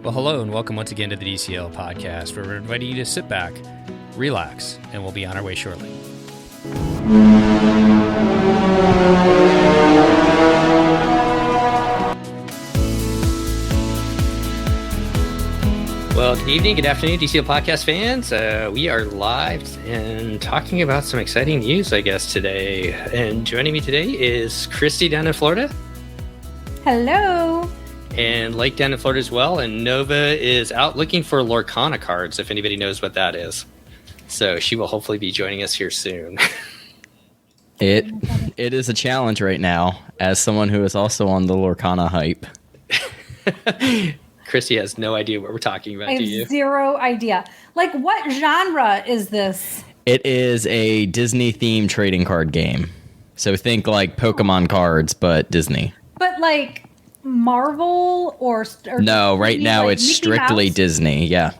Well, hello and welcome once again to the DCL podcast, where we're inviting you to sit back, relax, and we'll be on our way shortly. Well, good evening, good afternoon, DCL podcast fans. We are live and talking about some exciting news, I guess, today. And joining me today is Christy down in Florida. Hello. And Lake down in Florida as well. And Nova is out looking for Lorcana cards, if anybody knows what that is. So she will hopefully be joining us here soon. It is a challenge right now, as someone who is also on the Lorcana hype. Christy has no idea what we're talking about, do you? I have zero idea. Like, what genre is this? It is a Disney-themed trading card game. So think like Pokemon cards, but Disney. But like Marvel or no, right now like it's Mickey strictly Mouse? Disney, yeah.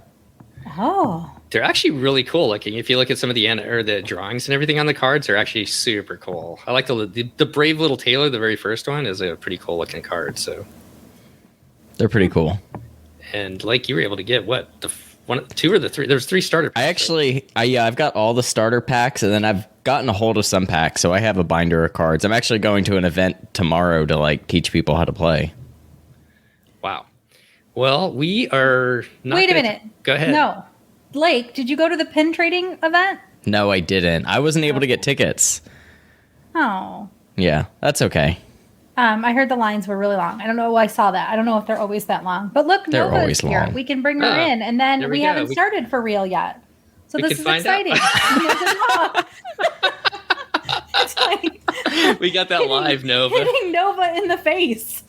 Oh. They're actually really cool looking. If you look at some of the drawings and everything on the cards, they're actually super cool. I like the Brave Little Tailor, the very first one, is a pretty cool looking card. So they're pretty cool. And like you were able to get what, two or the three? There's three starter packs. I've got all the starter packs, and then I've gotten a hold of some packs, so I have a binder of cards. I'm actually going to an event tomorrow to like teach people how to play. Wow. Well, we are not. Wait a minute. Go ahead. No. Blake, did you go to the pin trading event? No, I didn't. I wasn't able to get tickets. Oh. Yeah, that's okay. I heard the lines were really long. I don't know why I saw that. I don't know if they're always that long. But look, They're Nova's always here. long. We can bring her in, and then we haven't go. started for real yet. So We this can is find exciting. It's like We got that live, Nova. hitting Nova in the face.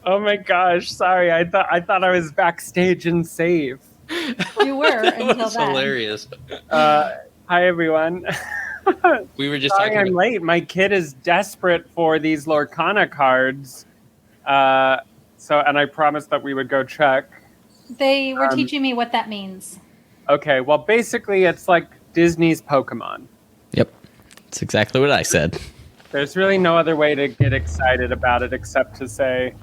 Oh my gosh! Sorry, I thought I was backstage and safe. You were until That's then. hilarious. Hi everyone. We were just Sorry, talking I'm late. My kid is desperate for these Lorcana cards. And I promised that we would go check. They were teaching me what that means. Okay, well, basically, it's like Disney's Pokemon. Yep, that's exactly what I said. There's really no other way to get excited about it except to say,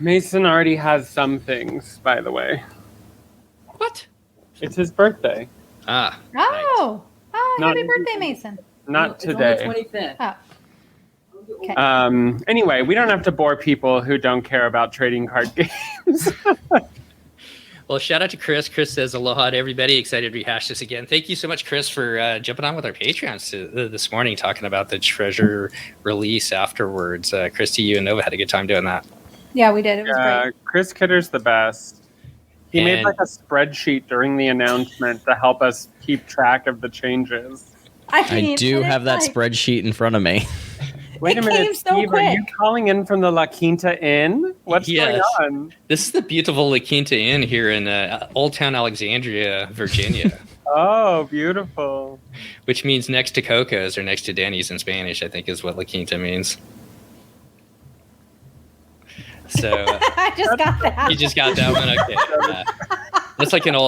Mason already has some things, by the way. What? It's his birthday. Ah. Oh, Not- happy birthday, Mason. Not It's today. on the 25th. Oh. Okay. Anyway, we don't have to bore people who don't care about trading card games. Well, shout out to Chris. Chris says aloha to everybody. Excited to rehash this again. Thank you so much, Chris, for jumping on with our Patreons this morning, talking about the treasure release afterwards. Christy, you and Nova had a good time doing that. Yeah, we did. It was great. Chris Kidder's the best. He made And- like a spreadsheet during the announcement to help us keep track of the changes. I do and have that it's like- spreadsheet in front of me. Wait It a minute, came so Steve, are you quick. calling in from the La Quinta Inn? What's going Yes. on? This is the beautiful La Quinta Inn here in Old Town Alexandria, Virginia, Oh, beautiful. which means next to Coco's or next to Denny's in Spanish, I think is what La Quinta means. So I just got that. you just got that one? Okay.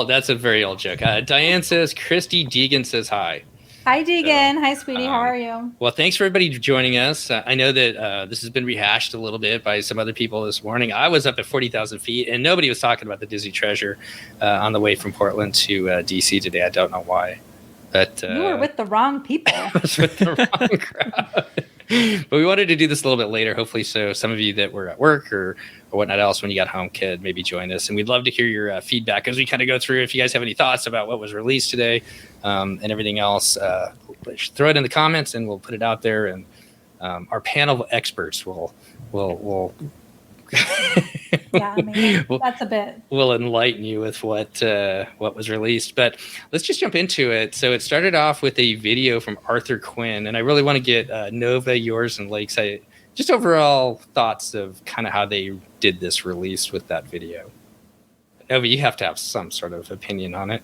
That's a very old joke. Diane says, Christy Deegan says hi. Hi, Deegan. Hi, sweetie. How are you? Well, thanks for everybody joining us. I know that this has been rehashed a little bit by some other people this morning. I was up at 40,000 feet, and nobody was talking about the Disney Treasure on the way from Portland to DC today. I don't know why. But You were with the wrong people. I was with the wrong crowd. But we wanted to do this a little bit later, hopefully, so some of you that were at work or whatnot else when you got home could maybe join us. And we'd love to hear your feedback as we kind of go through. If you guys have any thoughts about what was released today and everything else, throw it in the comments and we'll put it out there. And our panel of experts will Yeah, I mean, that's a bit. will enlighten you with what was released. But let's just jump into it. So it started off with a video from Arthur Quinn, and I really want to get Nova, yours, and Lake's just overall thoughts of kind of how they did this release with that video. Nova, you have to have some sort of opinion on it.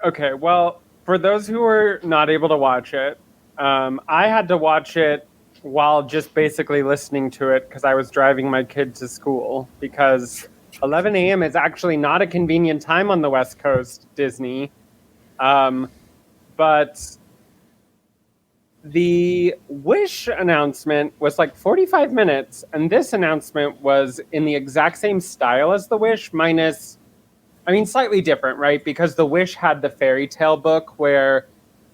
Okay, well, for those who were not able to watch it, I had to watch it while just basically listening to it because I was driving my kid to school because 11 a.m. is actually not a convenient time on the West Coast, Disney. But the Wish announcement was like 45 minutes, and this announcement was in the exact same style as the Wish, minus, I mean, slightly different, right? Because the Wish had the fairy tale book where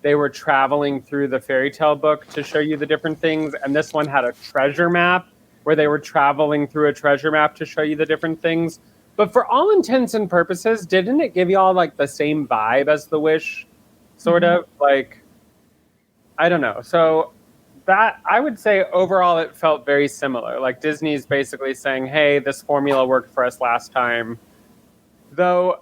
they were traveling through the fairy tale book to show you the different things, and this one had a treasure map where they were traveling through a treasure map to show you the different things. But for all intents and purposes, didn't it give you all like the same vibe as the Wish? Sort of like, I don't know. So that, I would say overall it felt very similar. Like Disney's basically saying, hey, this formula worked for us last time. Though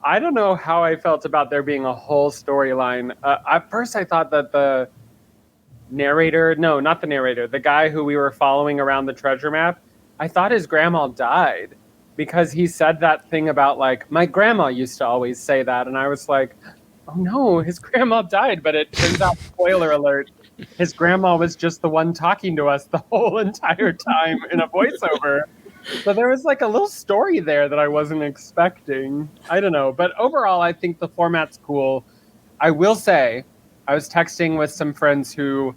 I don't know how I felt about there being a whole storyline. At first I thought that the narrator, no, not the narrator, the guy who we were following around the treasure map, I thought his grandma died because he said that thing about like, my grandma used to always say that. And I was like, oh no, his grandma died. But it turns out, spoiler alert, his grandma was just the one talking to us the whole entire time in a voiceover. So there was like a little story there that I wasn't expecting. I don't know. But overall, I think the format's cool. I will say, I was texting with some friends who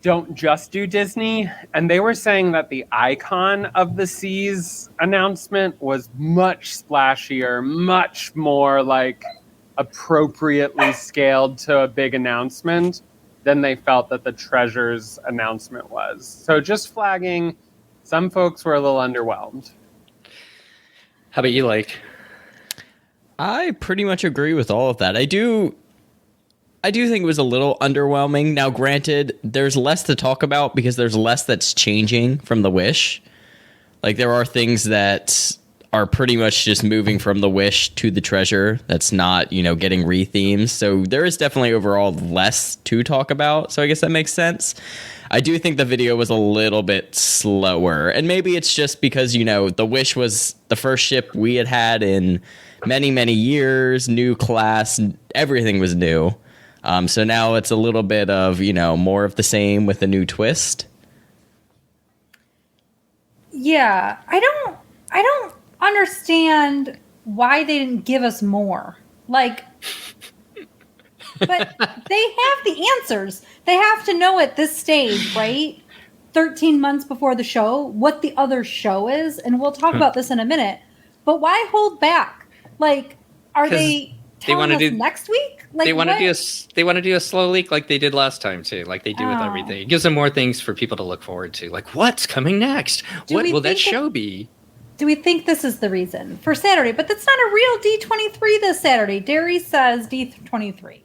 don't just do Disney, and they were saying that the Icon of the Seas announcement was much splashier, much more like appropriately scaled to a big announcement than they felt that the Treasures announcement was. So just flagging, some folks were a little underwhelmed. How about you, Lake? I pretty much agree with all of that. I do think it was a little underwhelming. Now, granted, there's less to talk about because there's less that's changing from the Wish. Like, there are things that are pretty much just moving from the Wish to the Treasure. That's not, getting re-themes. So there is definitely overall less to talk about. So I guess that makes sense. I do think the video was a little bit slower. And maybe it's just because, the Wish was the first ship we had in many, many years, new class, everything was new. So now it's a little bit of, more of the same with a new twist. Yeah, I don't understand why they didn't give us more. Like, but they have the answers. They have to know at this stage, right? 13 months before the show, what the other show is. And we'll talk about this in a minute. But why hold back? Like, are they telling us next week? Like, they want to do a slow leak like they did last time too, like they do with everything. It gives them more things for people to look forward to. Like, what's coming next? What will that show be? Do we think this is the reason for Saturday? But that's not a real D23 this Saturday. Derry says D23.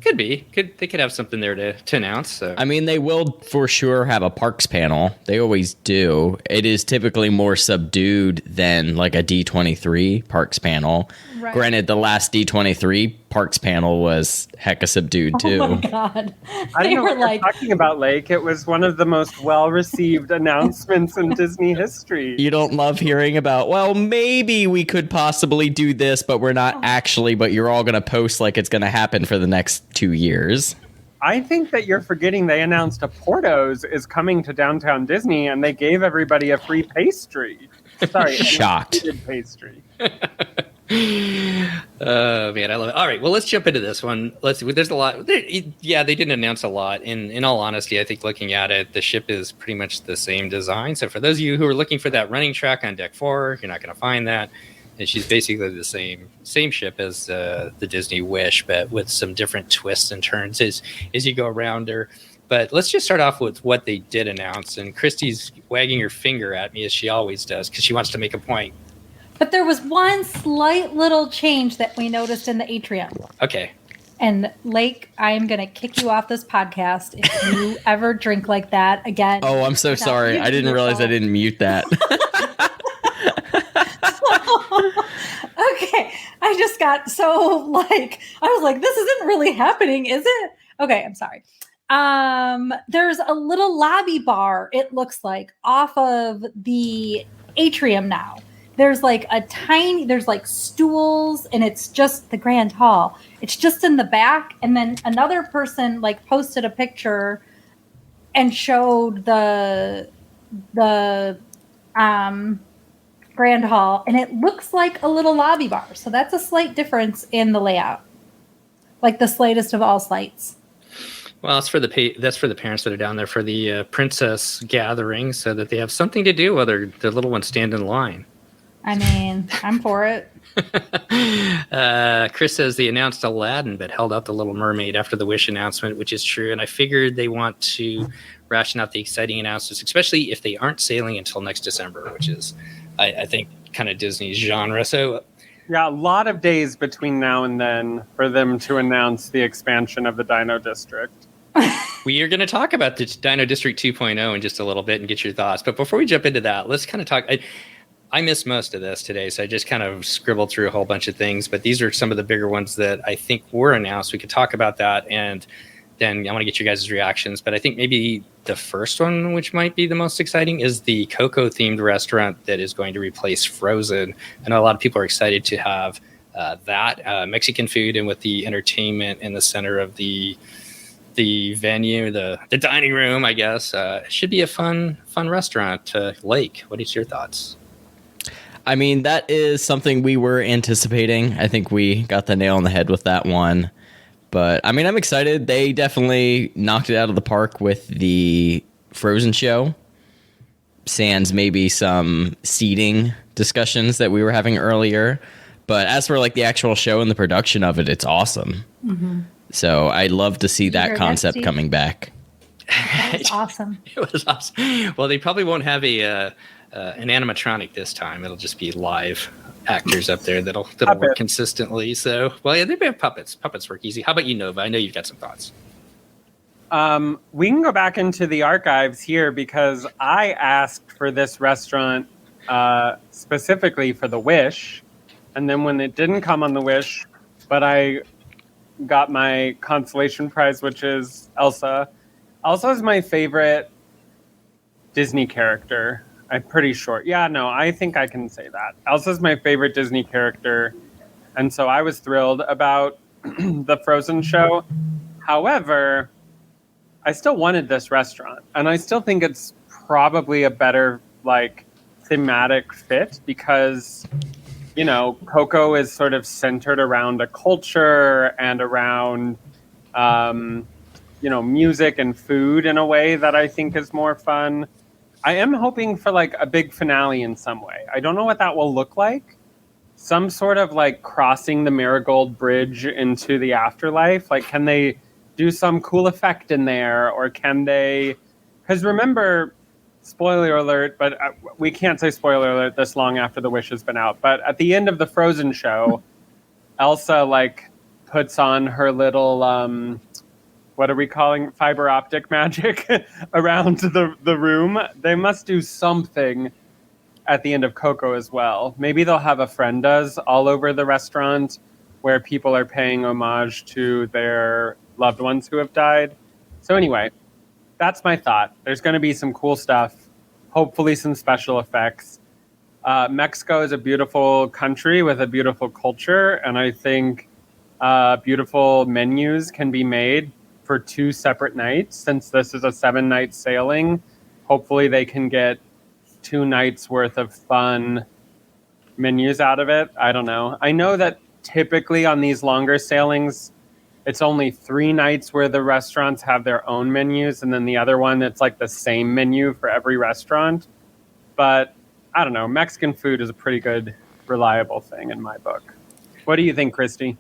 Could be. They could have something there to announce. So. I mean, they will for sure have a parks panel. They always do. It is typically more subdued than like a D23 parks panel. Right. Granted, the last D23 parks panel was hecka subdued too. Oh my God. I don't know what you're talking about, Lake. It was one of the most well-received announcements in Disney history. You don't love hearing about, well, maybe we could possibly do this, but we're not actually, but you're all going to post like it's going to happen for the next 2 years. I think that you're forgetting they announced a Porto's is coming to Downtown Disney, and they gave everybody a free pastry. Sorry, shocked pastry. Oh man, I love it. All right, well, let's jump into this one. Let's see. There's a lot. They didn't announce a lot. In all honesty, I think looking at it, the ship is pretty much the same design. So for those of you who are looking for that running track on deck 4, you're not going to find that. And she's basically the same ship as the Disney Wish, but with some different twists and turns as you go around her. But let's just start off with what they did announce. And Christy's wagging her finger at me as she always does because she wants to make a point. But there was one slight little change that we noticed in the atrium. Okay. And Lake, I am going to kick you off this podcast if you ever drink like that again. Oh, I'm so sorry. I didn't realize I didn't mute that. Okay. I just got so I was like, this isn't really happening, is it? Okay, I'm sorry. There's a little lobby bar, it looks like, off of the atrium now. There's there's stools, and it's just the grand hall. It's just in the back. And then another person posted a picture and showed the grand hall, and it looks like a little lobby bar. So that's a slight difference in the layout. Like the slightest of all slights. Well, that's for the parents that are down there for the princess gathering, so that they have something to do while their little ones stand in line. I mean, I'm for it. Chris says they announced Aladdin, but held out the Little Mermaid after the Wish announcement, which is true. And I figured they want to ration out the exciting announcements, especially if they aren't sailing until next December, which is, I think, kind of Disney's genre. So, yeah, a lot of days between now and then for them to announce the expansion of the Dino District. We are going to talk about the Dino District 2.0 in just a little bit and get your thoughts. But before we jump into that, let's kind of talk. I missed most of this today, so I just kind of scribbled through a whole bunch of things. But these are some of the bigger ones that I think were announced. We could talk about that, and then I want to get your guys' reactions. But I think maybe the first one, which might be the most exciting, is the Coco-themed restaurant that is going to replace Frozen. I know a lot of people are excited to have that Mexican food, and with the entertainment in the center of the venue, the dining room, I guess. It should be a fun restaurant. Lake, what is your thoughts? I mean, that is something we were anticipating. I think we got the nail on the head with that one. But, I mean, I'm excited. They definitely knocked it out of the park with the Frozen show. Sans maybe some seating discussions that we were having earlier. But as for, like, the actual show and the production of it, it's awesome. Mm-hmm. So I'd love to see that concept coming back. That was awesome. It was awesome. Well, they probably won't have an animatronic this time. It'll just be live actors up there that'll work consistently. So, well, yeah, they have puppets. Puppets work easy. How about you, Nova? I know you've got some thoughts. We can go back into the archives here because I asked for this restaurant specifically for the Wish, and then when it didn't come on the Wish, but I got my consolation prize, which is Elsa. Elsa is my favorite Disney character. I'm pretty sure. Yeah, no, I think I can say that. Elsa's my favorite Disney character. And so I was thrilled about the Frozen show. However, I still wanted this restaurant. And I still think it's probably a better, like, thematic fit because, you know, Coco is sort of centered around a culture and around, music and food in a way that I think is more fun. I am hoping for like a big finale in some way. I don't know what that will look like. Some sort of like crossing the Marigold Bridge into the afterlife. Like, can they do some cool effect in there? Or can they... Because remember, spoiler alert, but we can't say spoiler alert this long after The Wish has been out. But at the end of the Frozen show, Elsa like puts on her little... what are we calling fiber optic magic around the room? They must do something at the end of Coco as well. Maybe they'll have a friend does all over the restaurant where people are paying homage to their loved ones who have died. So anyway, that's my thought. There's going to be some cool stuff, hopefully some special effects. Mexico is a beautiful country with a beautiful culture, and I think beautiful menus can be made for 2 separate nights. Since this is a 7-night sailing, hopefully they can get 2 nights worth of fun menus out of it. I don't know. I know that typically on these longer sailings, it's only 3 nights where the restaurants have their own menus, and then the other one, it's like the same menu for every restaurant. But I don't know. Mexican food is a pretty good, reliable thing in my book. What do you think, Christy?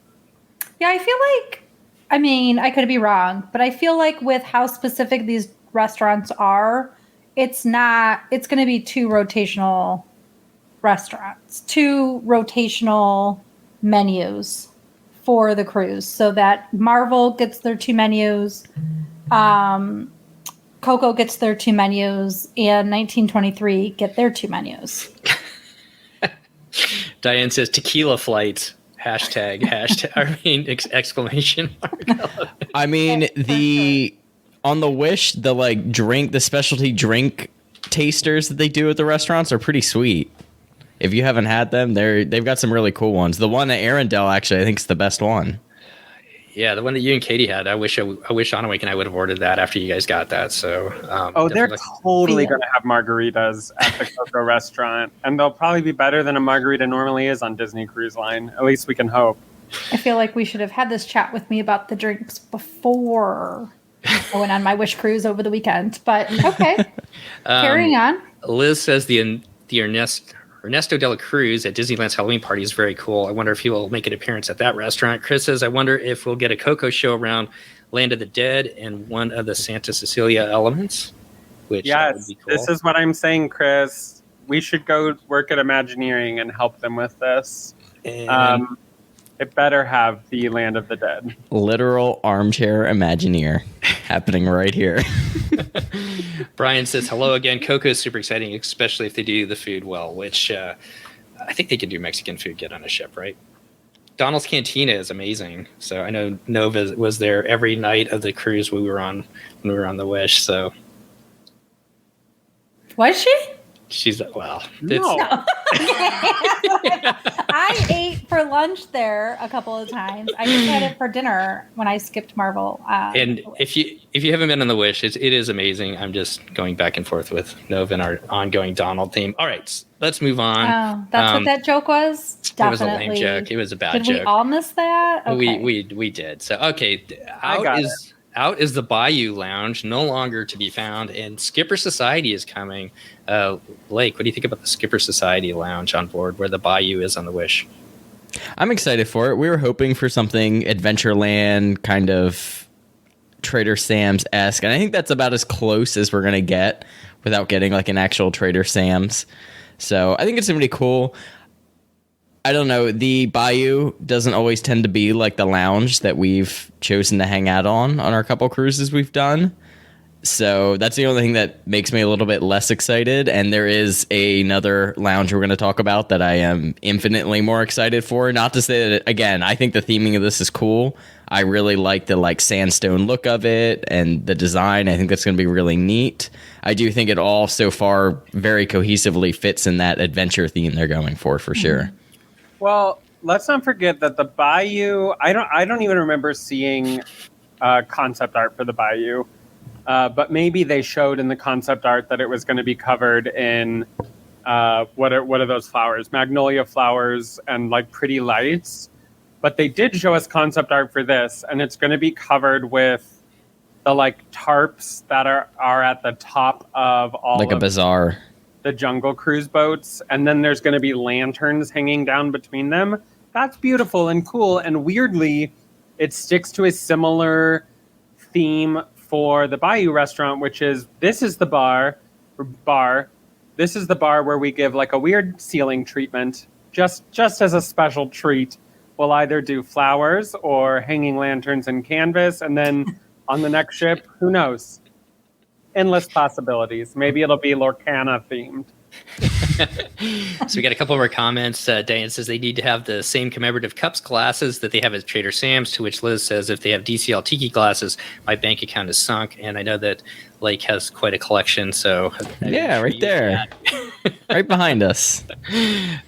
Yeah, I feel like, I mean, I could be wrong, but I feel like with how specific these restaurants are, it's going to be 2 rotational restaurants, 2 rotational menus for the cruise, so that Marvel gets their 2 menus, Coco gets their 2 menus, and 1923 get their 2 menus. Diane says tequila flights. Hashtag. I mean, exclamation mark. I mean, on the Wish, the specialty drink tasters that they do at the restaurants are pretty sweet. If you haven't had them, they've got some really cool ones. The one at Arendelle, actually, I think is the best one. Yeah, the one that you and Katie had. I wish Anawake and I would have ordered that after you guys got that. So, they're totally going to have margaritas at the Coco restaurant, and they'll probably be better than a margarita normally is on Disney Cruise Line. At least we can hope. I feel like we should have had this chat with me about the drinks before. I went on my Wish cruise over the weekend, but okay. Carrying on. Liz says the Ernesto de la Cruz at Disneyland's Halloween party is very cool. I wonder if he will make an appearance at that restaurant. Chris says, I wonder if we'll get a Coco show around Land of the Dead and one of the Santa Cecilia elements, which that would be cool. This is what I'm saying, Chris. We should go work at Imagineering and help them with this. And It better have the Land of the Dead. Literal armchair Imagineer happening right here. Brian says, hello again. Coco is super exciting, especially if they do the food well, which I think they can do Mexican food good on a ship, right? Donald's Cantina is amazing. So I know Nova was there every night of the cruise when we were on the Wish. So Was she? she's, well, No. I ate for lunch there a couple of times. I just had it for dinner when I skipped Marvel. and if you haven't been on the Wish, it is amazing. I'm just going back and forth with Nova and our ongoing Donald theme. All right, let's move on. Oh, that's what that joke was? Definitely. It was a lame joke. It was a bad Did joke. we all miss that? Okay. We did. So okay, I got out is the Bayou Lounge, no longer to be found, and Skipper Society is coming. Lake, what do you think about the Skipper Society Lounge on board where the Bayou is on the Wish? I'm excited for it. We were hoping for something Adventureland kind of Trader Sam's-esque, and I think that's about as close as we're going to get without getting like an actual Trader Sam's. So I think it's going to be cool. I don't know. The Bayou doesn't always tend to be like the lounge that we've chosen to hang out on our couple cruises we've done. So that's the only thing that makes me a little bit less excited. And there is another lounge we're going to talk about that I am infinitely more excited for. Not to say that, again, I think the theming of this is cool. I really like the like sandstone look of it and the design. I think that's going to be really neat. I do think it all so far very cohesively fits in that adventure theme they're going for sure. Well, let's not forget that the Bayou. I don't even remember seeing concept art for the Bayou, but maybe they showed in the concept art that it was going to be covered in what are those flowers? Magnolia flowers and like pretty lights. But they did show us concept art for this, and it's going to be covered with the like tarps that are at the top of all like a bazaar. The Jungle Cruise boats, and then there's going to be lanterns hanging down between them. That's beautiful and cool, and weirdly, it sticks to a similar theme for the Bayou restaurant, which is this is the bar. This is the bar where we give like a weird ceiling treatment, just as a special treat. We'll either do flowers or hanging lanterns and canvas, and then on the next ship, who knows? Endless possibilities. Maybe it'll be Lorcana themed. So we got a couple more comments. Diane says they need to have the same commemorative cups glasses that they have at Trader Sam's, to which Liz says if they have DCL Tiki glasses, my bank account is sunk. And I know that Lake has quite a collection. So yeah, right there. Right behind us.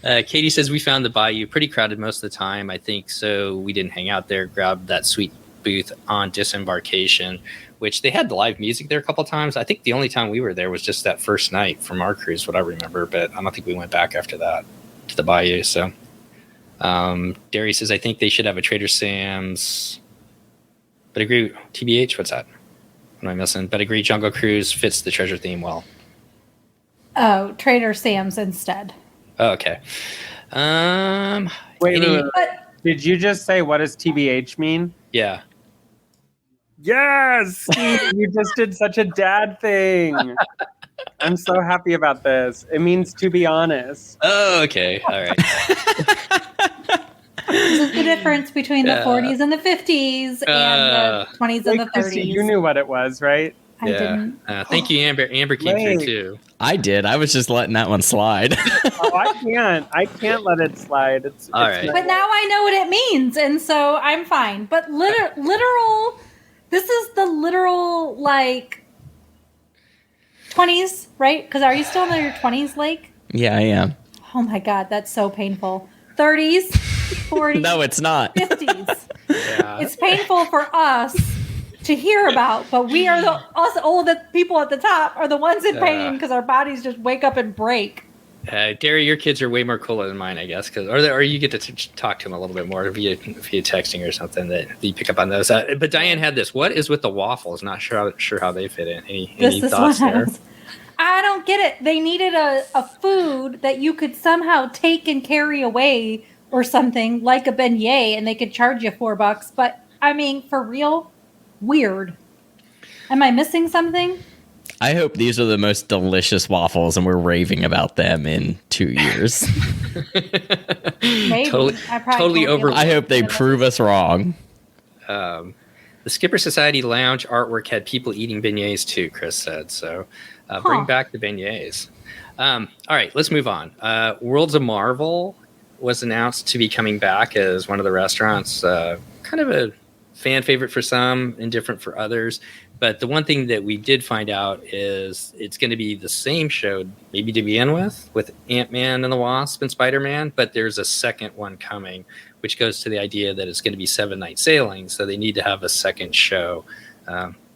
Katie says we found the Bayou pretty crowded most of the time. I think so. We didn't hang out there, grabbed that sweet booth on disembarkation, which they had the live music there a couple times. I think the only time we were there was just that first night from our cruise, what I remember, but I don't think we went back after that to the Bayou. So Derry says, I think they should have a Trader Sam's, but agree, TBH, what's that? What am I missing? But agree, Jungle Cruise fits the treasure theme well. Oh, Trader Sam's instead. Oh, okay. Wait. Did you just say what does TBH mean? Yeah. Yes, Steve, you just did such a dad thing. I'm so happy about this. It means to be honest. Oh, okay. All right. This is the difference between the 40s and the 50s and the 20s and the 30s. Chrissy, you knew what it was, right? I didn't. Thank you, Amber. Amber came through too. I did. I was just letting that one slide. I can't let it slide. It's all right. But now I know what it means, and so I'm fine. But literal, this is the literal like 20s, right? Because are you still in your 20s, Lake? Yeah, I am. Oh my God, that's so painful. 30s, 40s. No, it's not. 50s. Yeah. It's painful for us to hear about, but we are us old people at the top are the ones in pain because our bodies just wake up and break. Gary, your kids are way more cooler than mine, I guess, or you get to talk to them a little bit more via texting or something that you pick up on those. But Diane had this. What is with the waffles? Not sure how they fit in. Any thoughts there? I don't get it. They needed a food that you could somehow take and carry away or something like a beignet, and they could charge you $4. But I mean, for real, weird. Am I missing something? I hope these are the most delicious waffles and we're raving about them in 2 years. Maybe. Totally over. I hope they prove us wrong. The Skipper Society Lounge artwork had people eating beignets too, Chris said. So bring back the beignets. All right, let's move on. Worlds of Marvel was announced to be coming back as one of the restaurants. Kind of a fan favorite for some, indifferent for others. But the one thing that we did find out is it's going to be the same show, maybe to begin with Ant-Man and the Wasp and Spider-Man, but there's a second one coming, which goes to the idea that it's going to be 7-night sailing, so they need to have a second show.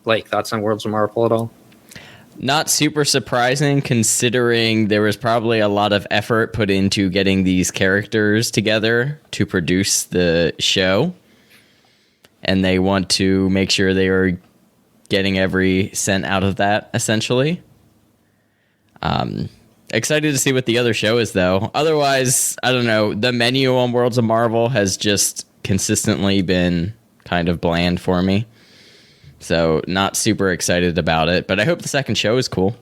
Blake, thoughts on Worlds of Marvel at all? Not super surprising, considering there was probably a lot of effort put into getting these characters together to produce the show, and they want to make sure they are getting every cent out of that, essentially. Excited to see what the other show is, though. Otherwise, I don't know. The menu on Worlds of Marvel has just consistently been kind of bland for me. So not super excited about it, but I hope the second show is cool.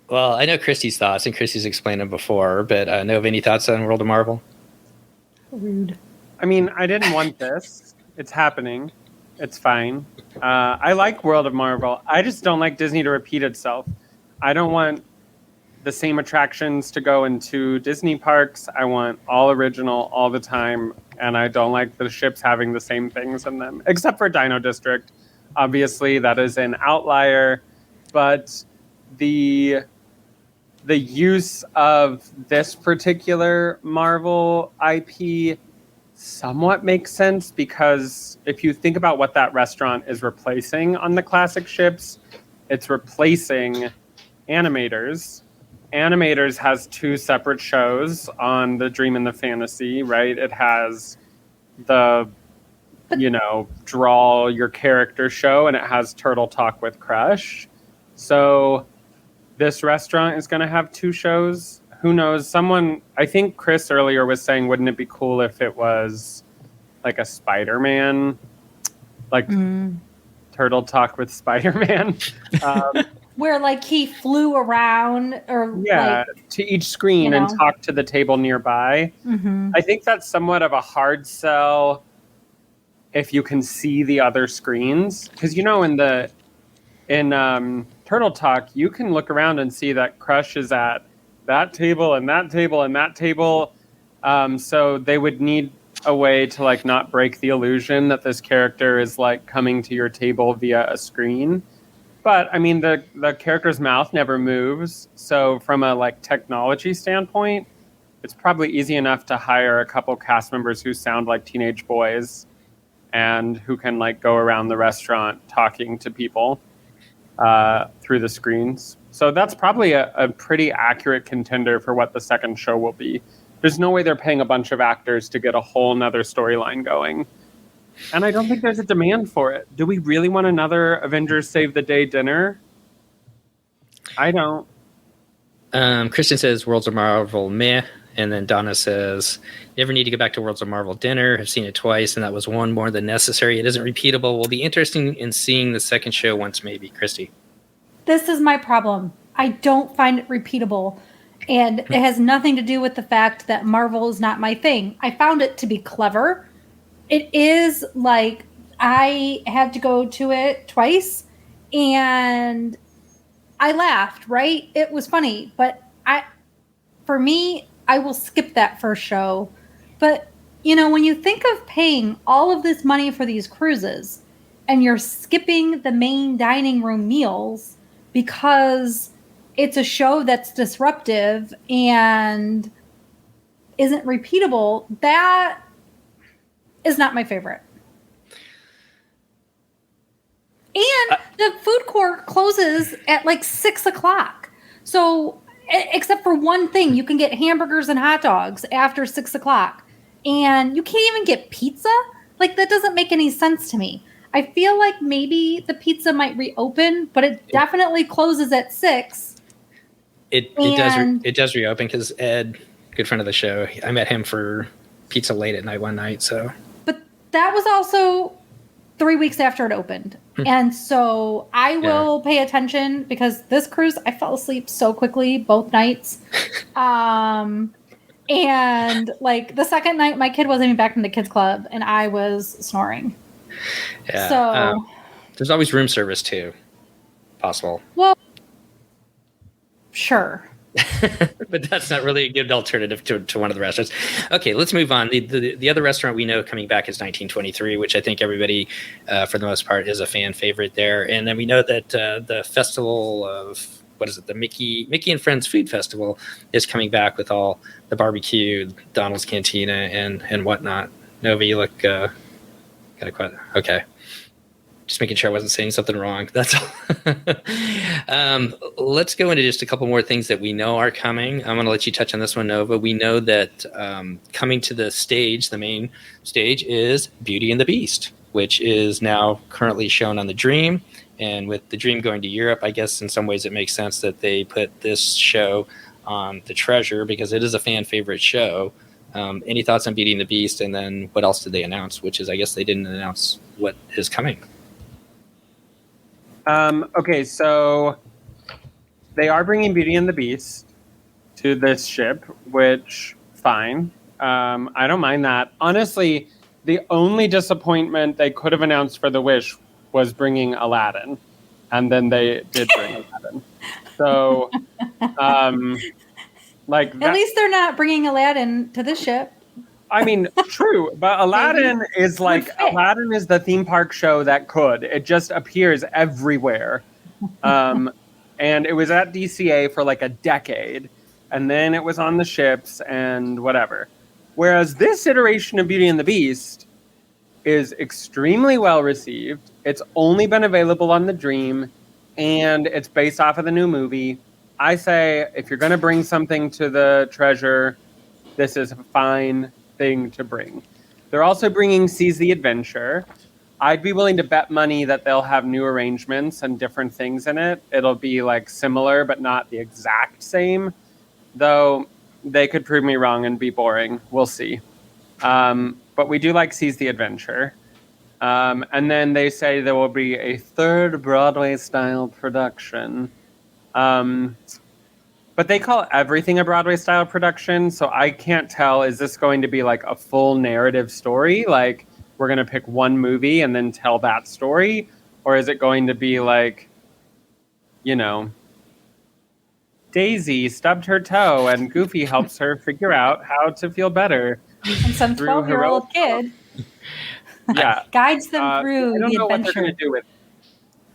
Well, I know Christy's thoughts, and Christy's explained them before, but Nova, any thoughts on World of Marvel? Rude. I mean, I didn't want this. It's happening. It's fine. I like World of Marvel. I just don't like Disney to repeat itself. I don't want the same attractions to go into Disney parks. I want all original all the time, and I don't like the ships having the same things in them, except for Dino District. Obviously, that is an outlier, but the use of this particular Marvel IP somewhat makes sense, because if you think about what that restaurant is replacing on the classic ships, it's replacing Animators. Animators has 2 separate shows on the Dream and the Fantasy, right? It has the, draw your character show, and it has Turtle Talk with Crush. So this restaurant is going to have 2 shows. Who knows? I think Chris earlier was saying, wouldn't it be cool if it was like a Spider-Man, Turtle Talk with Spider-Man? Where he flew around to each screen and talk to the table nearby. Mm-hmm. I think that's somewhat of a hard sell if you can see the other screens. Because, in Turtle Talk, you can look around and see that Crush is at that table and that table and that table. So they would need a way to not break the illusion that this character is coming to your table via a screen. But I mean, the character's mouth never moves. So from a technology standpoint, it's probably easy enough to hire a couple cast members who sound like teenage boys and who can go around the restaurant talking to people through the screens. So that's probably a pretty accurate contender for what the second show will be. There's no way they're paying a bunch of actors to get a whole nother storyline going. And I don't think there's a demand for it. Do we really want another Avengers Save the Day dinner? I don't. Christian says Worlds of Marvel meh. And then Donna says, never need to go back to Worlds of Marvel dinner. I've seen it twice, and that was one more than necessary. It isn't repeatable. Will be interesting in seeing the second show once, maybe. Christy. This is my problem. I don't find it repeatable. And it has nothing to do with the fact that Marvel is not my thing. I found it to be clever. It is I had to go to it twice, and I laughed, right? It was funny. But for me, I will skip that first show. But, when you think of paying all of this money for these cruises and you're skipping the main dining room meals because it's a show that's disruptive and isn't repeatable, that is not my favorite. And the food court closes at 6 o'clock. So except for one thing. You can get hamburgers and hot dogs after 6 o'clock, and you can't even get pizza. Like, that doesn't make any sense to me. I feel like maybe the pizza might reopen, but it definitely closes at 6. It does reopen because Ed, good friend of the show, I met him for pizza late at night one night. So, but that was also 3 weeks after it opened. And so I will pay attention, because this cruise, I fell asleep so quickly both nights. And like the second night, my kid wasn't even back from the kids club and I was snoring. Yeah. So there's always room service too. Possible. Well, sure. But that's not really a good alternative to one of the restaurants. Okay, let's move on. The other restaurant we know coming back is 1923, which I think everybody, for the most part, is a fan favorite there. And then we know that the festival of, what is it, the Mickey and Friends Food Festival is coming back with all the barbecue, Donald's Cantina, and whatnot. Nova, you look got a quite okay. Just making sure I wasn't saying something wrong. That's all. Let's go into just a couple more things that we know are coming. I'm going to let you touch on this one, Nova. We know that coming to the stage, the main stage, is Beauty and the Beast, which is now currently shown on the Dream. And with the Dream going to Europe, I guess in some ways it makes sense that they put this show on the Treasure, because it is a fan favorite show. Any thoughts on Beauty and the Beast? And then what else did they announce? Which is, I guess they didn't announce what is coming. Okay, so they are bringing Beauty and the Beast to this ship, which, fine. I don't mind that. Honestly, the only disappointment they could have announced for The Wish was bringing Aladdin. And then they did bring Aladdin. So, like... At least they're not bringing Aladdin to the ship. I mean, true, but Aladdin is the theme park show that could. It just appears everywhere. And it was at DCA for like a decade, and then it was on the ships and whatever. Whereas this iteration of Beauty and the Beast is extremely well received. It's only been available on the Dream, and it's based off of the new movie. I say, if you're going to bring something to the Treasure, this is a fine thing to bring. They're also bringing Seize the Adventure. I'd be willing to bet money that they'll have new arrangements and different things in it. It'll be like similar, but not the exact same. Though they could prove me wrong and be boring. We'll see. But we do like Seize the Adventure. And then they say there will be a third Broadway-style production. But they call everything a Broadway-style production, so I can't tell, is this going to be like a full narrative story? Like, we're going to pick one movie and then tell that story? Or is it going to be like, you know, Daisy stubbed her toe and Goofy helps her figure out how to feel better? And some 12-year-old kid guides them through I don't the know adventure. what they're going to do with it.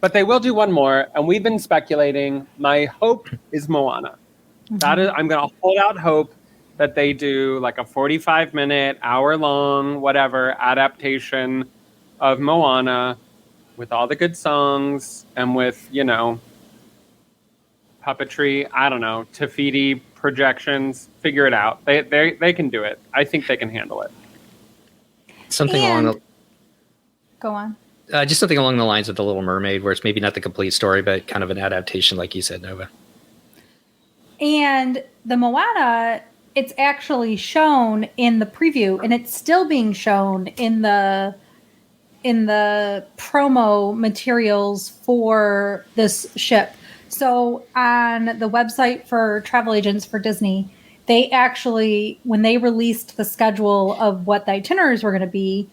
But they will do one more, and we've been speculating. My hope is Moana. Mm-hmm. That is, I'm going to hold out hope that they do like a 45-minute, hour-long, whatever, adaptation of Moana with all the good songs and with, you know, puppetry. I don't know, Tafiti projections. Figure it out. They can do it. I think they can handle it. Go on. Just something along the lines of The Little Mermaid, where it's maybe not the complete story, but kind of an adaptation, like you said, Nova. And the Moana, it's actually shown in the preview, and it's still being shown in the promo materials for this ship. So on the website for travel agents for Disney, they actually, when they released the schedule of what the itineraries were going to be,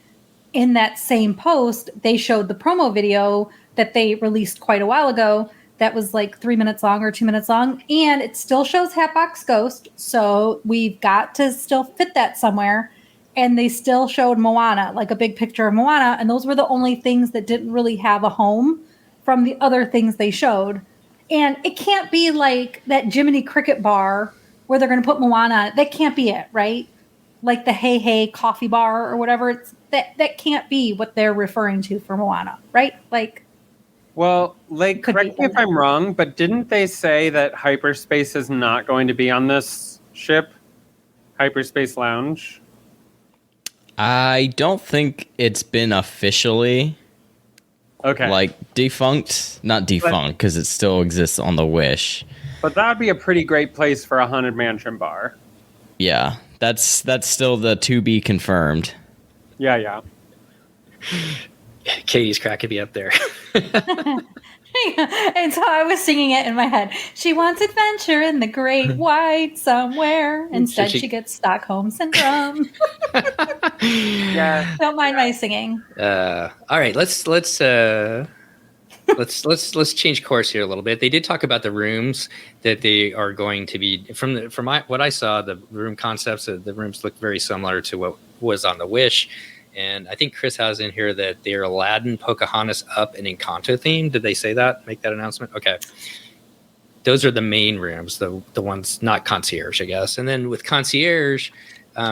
in that same post, they showed the promo video that they released quite a while ago that was like 3 minutes long or 2 minutes long. And it still shows Hatbox Ghost. So we've got to still fit that somewhere. And they still showed Moana, like a big picture of Moana. And those were the only things that didn't really have a home from the other things they showed. And it can't be like that Jiminy Cricket bar where they're going to put Moana. That can't be it, right? Like the Hey Hey coffee bar or whatever. That can't be what they're referring to for Moana, right? Like, Well, like, Could be correct me if I'm wrong, but didn't they say that hyperspace is not going to be on this ship? Hyperspace Lounge? I don't think it's been officially Okay. like defunct. Not defunct because it still exists on the Wish. But that would be a pretty great place for a Haunted Mansion bar. Yeah, that's still the to be confirmed. Yeah. Katie's cracking me up there. And so I was singing it in my head. She wants adventure in the great white somewhere. Instead, she gets Stockholm syndrome. Yeah. Don't mind my singing. All right, let's change course here a little bit. They did talk about the rooms that they are going to be what I saw. The room concepts, the rooms look very similar to what was on the Wish. And I think Chris has in here that they're Aladdin, Pocahontas, Up, and Encanto themed. Did they say that? Make that announcement? Okay. Those are the main rooms, the ones not concierge, I guess. And then with concierge,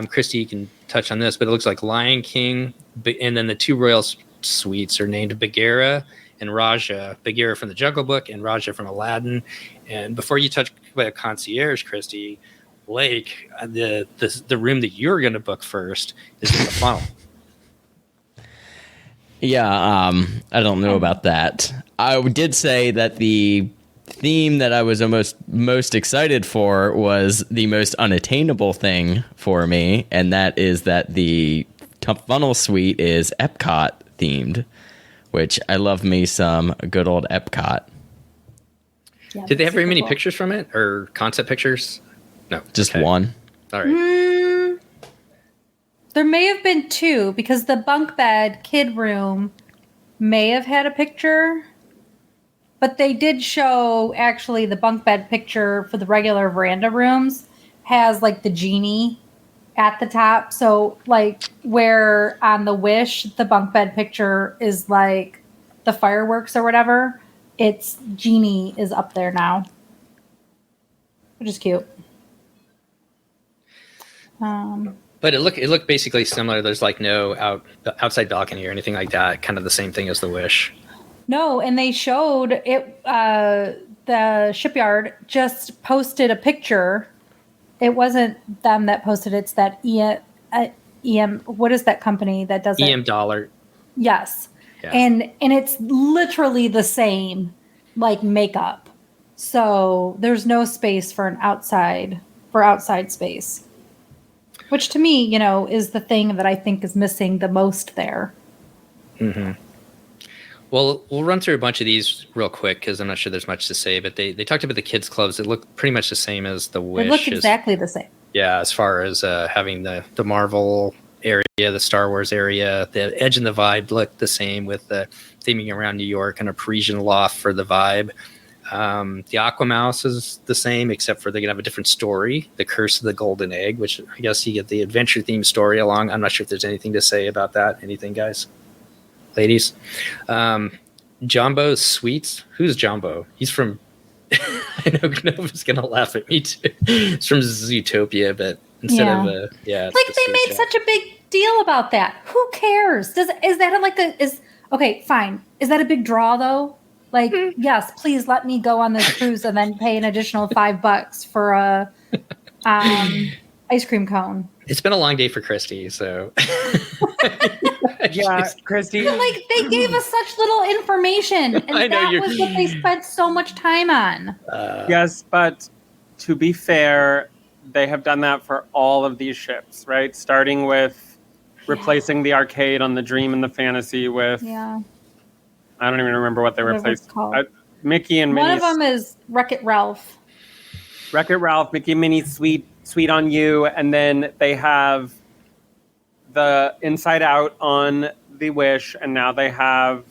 Christy, you can touch on this, but it looks like Lion King, and then the two royal suites are named Bagheera and Raja. Bagheera from the Jungle Book and Raja from Aladdin. And before you touch about concierge, Christy, Blake, the room that you're going to book first is in the funnel. Yeah, I don't know about that. I did say that the theme that I was most excited for was the most unattainable thing for me, and that is that the funnel suite is Epcot themed, which I love me some good old Epcot. Yeah, Did they have very many cool. pictures from it or concept pictures? No, Just okay. one. All right. There may have been two because the bunk bed kid room may have had a picture, but they did show actually the bunk bed picture for the regular veranda rooms has like the genie at the top. So like where on the Wish, the bunk bed picture is like the fireworks or whatever. It's genie is up there now, which is cute. But it looked basically similar. There's like no outside balcony or anything like that. Kind of the same thing as the Wish. No, and they showed it. The shipyard just posted a picture. It wasn't them that posted it. It's that EM. What is that company that does EM it? Dollar. Yes, Yeah. and it's literally the same, like makeup. So there's no space for outside space. Which to me, is the thing that I think is missing the most there. Mm-hmm. Well, we'll run through a bunch of these real quick because I'm not sure there's much to say. But they talked about the kids' clubs. It looked pretty much the same as the Wish. It looked exactly the same. Yeah, as far as having the Marvel area, the Star Wars area, the edge and the vibe looked the same with the theming around New York and a Parisian loft for the vibe. The Aquamouse is the same, except for they're going to have a different story, The Curse of the Golden Egg, which I guess you get the adventure theme story along. I'm not sure if there's anything to say about that. Anything, guys? Ladies? Jumbo Sweets. Who's Jumbo? He's from... I know Nova's going to laugh at me, too. He's from Zootopia, but instead of... yeah. Like, they made such a big deal about that. Who cares? Is that okay, fine. Is that a big draw, though? Like, yes, please let me go on this cruise and then pay an additional $5 for a ice cream cone. It's been a long day for Christy, so... Yeah, Christy. But, like, they gave us such little information, and that was what they spent so much time on. Yes, but to be fair, they have done that for all of these ships, right? Starting with replacing the arcade on the Dream and the Fantasy with... Yeah. I don't even remember what they replaced. Mickey and Minnie. Minnie's... One of them is Wreck-It Ralph. Wreck-It Ralph, Mickey and Minnie's Sweet on You, and then they have the Inside Out on the Wish, and now they have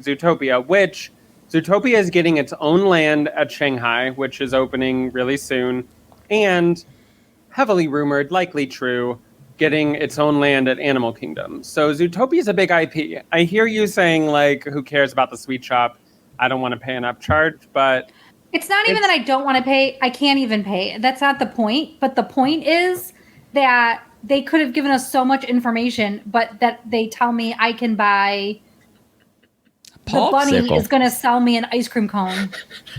Zootopia, which Zootopia is getting its own land at Shanghai, which is opening really soon, and heavily rumored, likely true, getting its own land at Animal Kingdom. So Zootopia is a big IP. I hear you saying, like, who cares about the sweet shop? I don't want to pay an upcharge, but... It's not even that I don't want to pay. I can't even pay. That's not the point. But the point is that they could have given us so much information, but that they tell me I can buy the bunny Popsicle. is going to sell me an ice cream cone.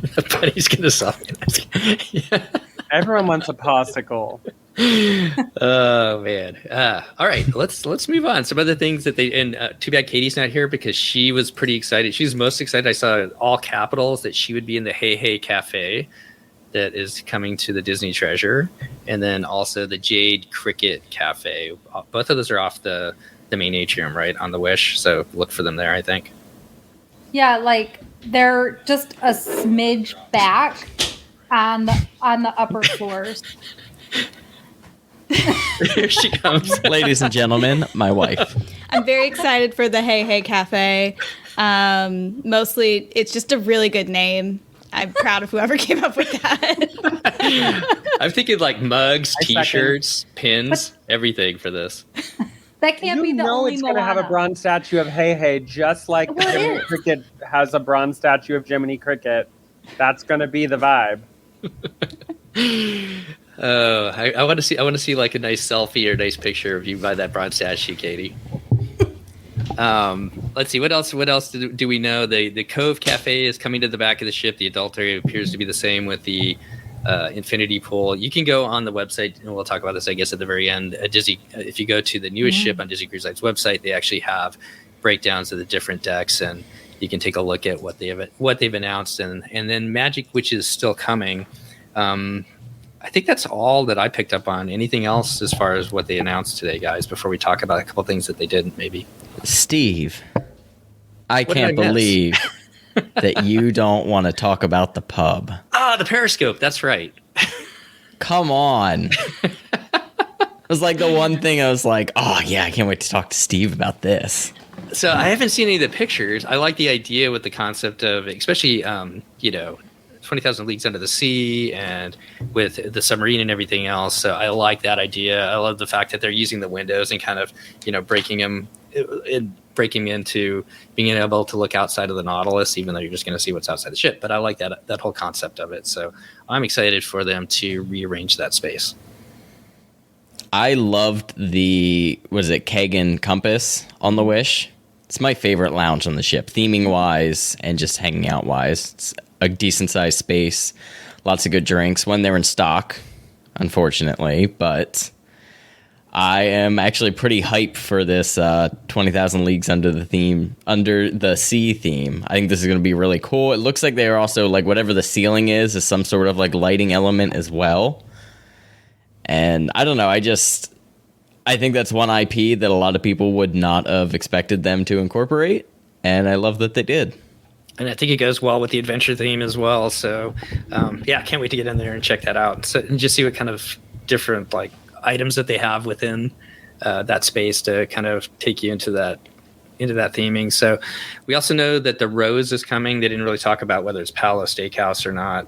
The bunny's gonna sell me. Yeah. Everyone wants a popsicle. Oh man. All right, let's move on. Some other things that they and too bad Katie's not here because she was pretty excited. She was most excited. I saw all capitals that she would be in the Hey Hey Cafe that is coming to the Disney Treasure, and then also the Jade Cricket Cafe. Both of those are off the main atrium, right on the Wish. So look for them there, I think. Yeah, like they're just a smidge back on the upper floors. Here she comes. Ladies and gentlemen, my wife. I'm very excited for the Hey Hey Cafe. Mostly, it's just a really good name. I'm proud of whoever came up with that. I'm thinking like mugs, I second. T-shirts, pins, everything for this. That can't be the only it's going to have a Moana. bronze statue of Hey Hey, just like Well, it Jiminy is. Cricket has a bronze statue of Jiminy Cricket. That's going to be the vibe. I want to see. I want to see like a nice selfie or a nice picture of you by that bronze statue, Katie. Let's see. What else? What else do we know? The Cove Cafe is coming to the back of the ship. The adult area appears to be the same with the infinity pool. You can go on the website, and we'll talk about this, I guess, at the very end. Disney, if you go to the newest ship on Disney Cruise Line's website, they actually have breakdowns of the different decks, and you can take a look at what they've announced, and then Magic, which is still coming. I think that's all that I picked up on. Anything else as far as what they announced today, guys? Before we talk about a couple things that they didn't, maybe. Steve, I What did can't I miss? believe that you don't want to talk about the pub. Ah, the Periscope. That's right. Come on. It was like the one thing I was like, oh, yeah, I can't wait to talk to Steve about this. So I haven't seen any of the pictures. I like the idea with the concept of, especially, 20,000 Leagues Under the Sea and with the submarine and everything else. So I like that idea. I love the fact that they're using the windows and kind of, breaking into being able to look outside of the Nautilus, even though you're just going to see what's outside the ship. But I like that whole concept of it. So I'm excited for them to rearrange that space. I loved was it Kagan Compass on the Wish? It's my favorite lounge on the ship, theming wise and just hanging out wise. It's a decent sized space, lots of good drinks when they're in stock, unfortunately. But I am actually pretty hyped for this 20,000 Leagues Under the Sea theme. I think this is going to be really cool. It looks like they're also like whatever the ceiling is some sort of like lighting element as well. And I don't know. I think that's one IP that a lot of people would not have expected them to incorporate. And I love that they did. And I think it goes well with the adventure theme as well. So, I can't wait to get in there and check that out. So, and just see what kind of different like items that they have within that space to kind of take you into that theming. So, we also know that the Rose is coming. They didn't really talk about whether it's Palo Steakhouse or not.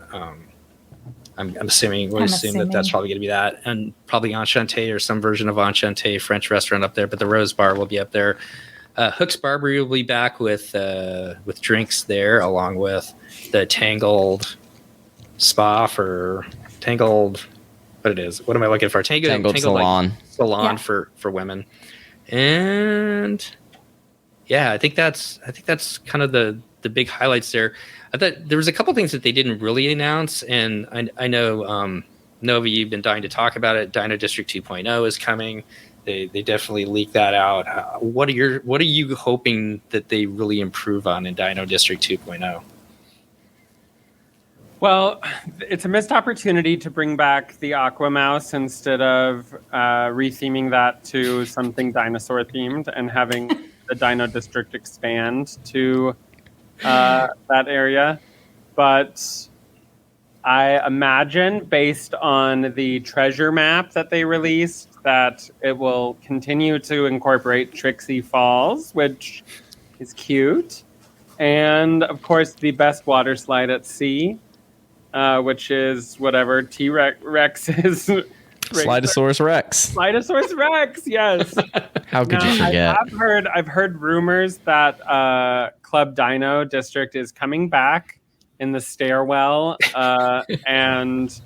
I'm assuming that that's probably going to be that, and probably Enchanté or some version of Enchanté French restaurant up there. But the Rose Bar will be up there. Hook's Barbery will be back with drinks there, along with the Tangled Spa for Tangled. What it is? What am I looking for? Tangled Salon. Like, salon Yeah. for women. And yeah, I think that's kind of the big highlights there. I thought there was a couple things that they didn't really announce, and I know Nova, you've been dying to talk about it. Dino District 2.0 is coming. They definitely leaked that out. What are you hoping that they really improve on in Dino District 2.0? Well, it's a missed opportunity to bring back the Aqua Mouse instead of retheming that to something dinosaur themed and having the Dino District expand to that area. But I imagine, based on the treasure map that they released, that it will continue to incorporate Trixie Falls, which is cute. And, of course, the best water slide at sea, which is whatever T-Rex is. Slidosaurus Rex. Slidosaurus Rex, yes. How could you forget? I've heard rumors that Club Dino District is coming back in the stairwell, and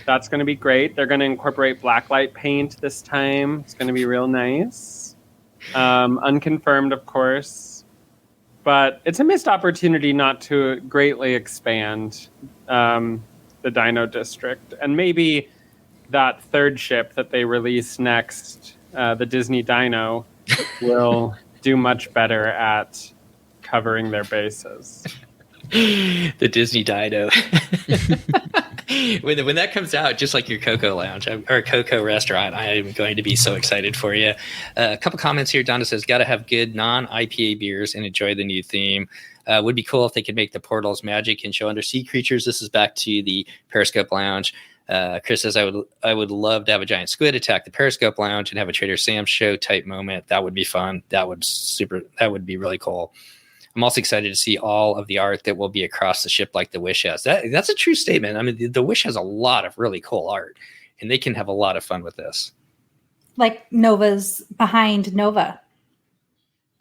that's going to be great. They're going to incorporate blacklight paint this time. It's going to be real nice. Unconfirmed, of course. But it's a missed opportunity not to greatly expand the Dino District. And maybe that third ship that they release next, the Disney Dino, will do much better at covering their bases. The Disney Dino. When that comes out, just like your Coco Lounge or Coco Restaurant, I am going to be so excited for you. A couple comments here. Donna says, "Got to have good non-IPA beers and enjoy the new theme. Would be cool if they could make the portals magic and show undersea creatures." This is back to the Periscope Lounge. Chris says, I would love to have a giant squid attack the Periscope Lounge and have a Trader Sam's show type moment. That would be fun. That would be really cool. I'm also excited to see all of the art that will be across the ship like the Wish has. That's a true statement. I mean, the Wish has a lot of really cool art, and they can have a lot of fun with this. Like Nova's behind Nova.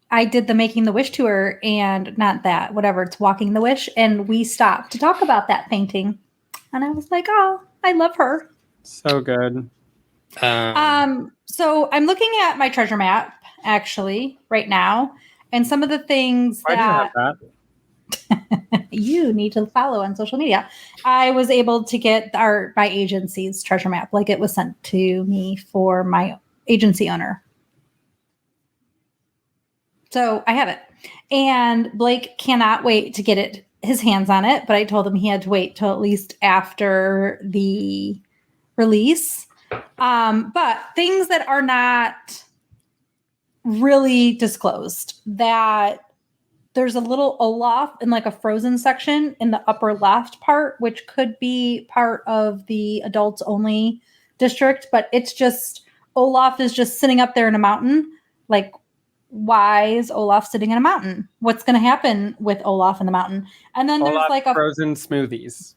I did the Making the Wish tour, and not that, whatever, it's Walking the Wish, and we stopped to talk about that painting. And I was like, oh, I love her. So good. So I'm looking at my treasure map, actually, right now. And some of the things Why that, do you have that? you need to follow on social media. I was able to get our my agency's treasure map, like it was sent to me for my agency owner. So I have it. And Blake cannot wait to get his hands on it, but I told him he had to wait till at least after the release. But things that are not really disclosed, that there's a little Olaf in like a frozen section in the upper left part, which could be part of the adults only district, but it's just Olaf is just sitting up there in a mountain. Like, why is Olaf sitting in a mountain? What's going to happen with Olaf in the mountain? And then there's Olaf like a frozen smoothies.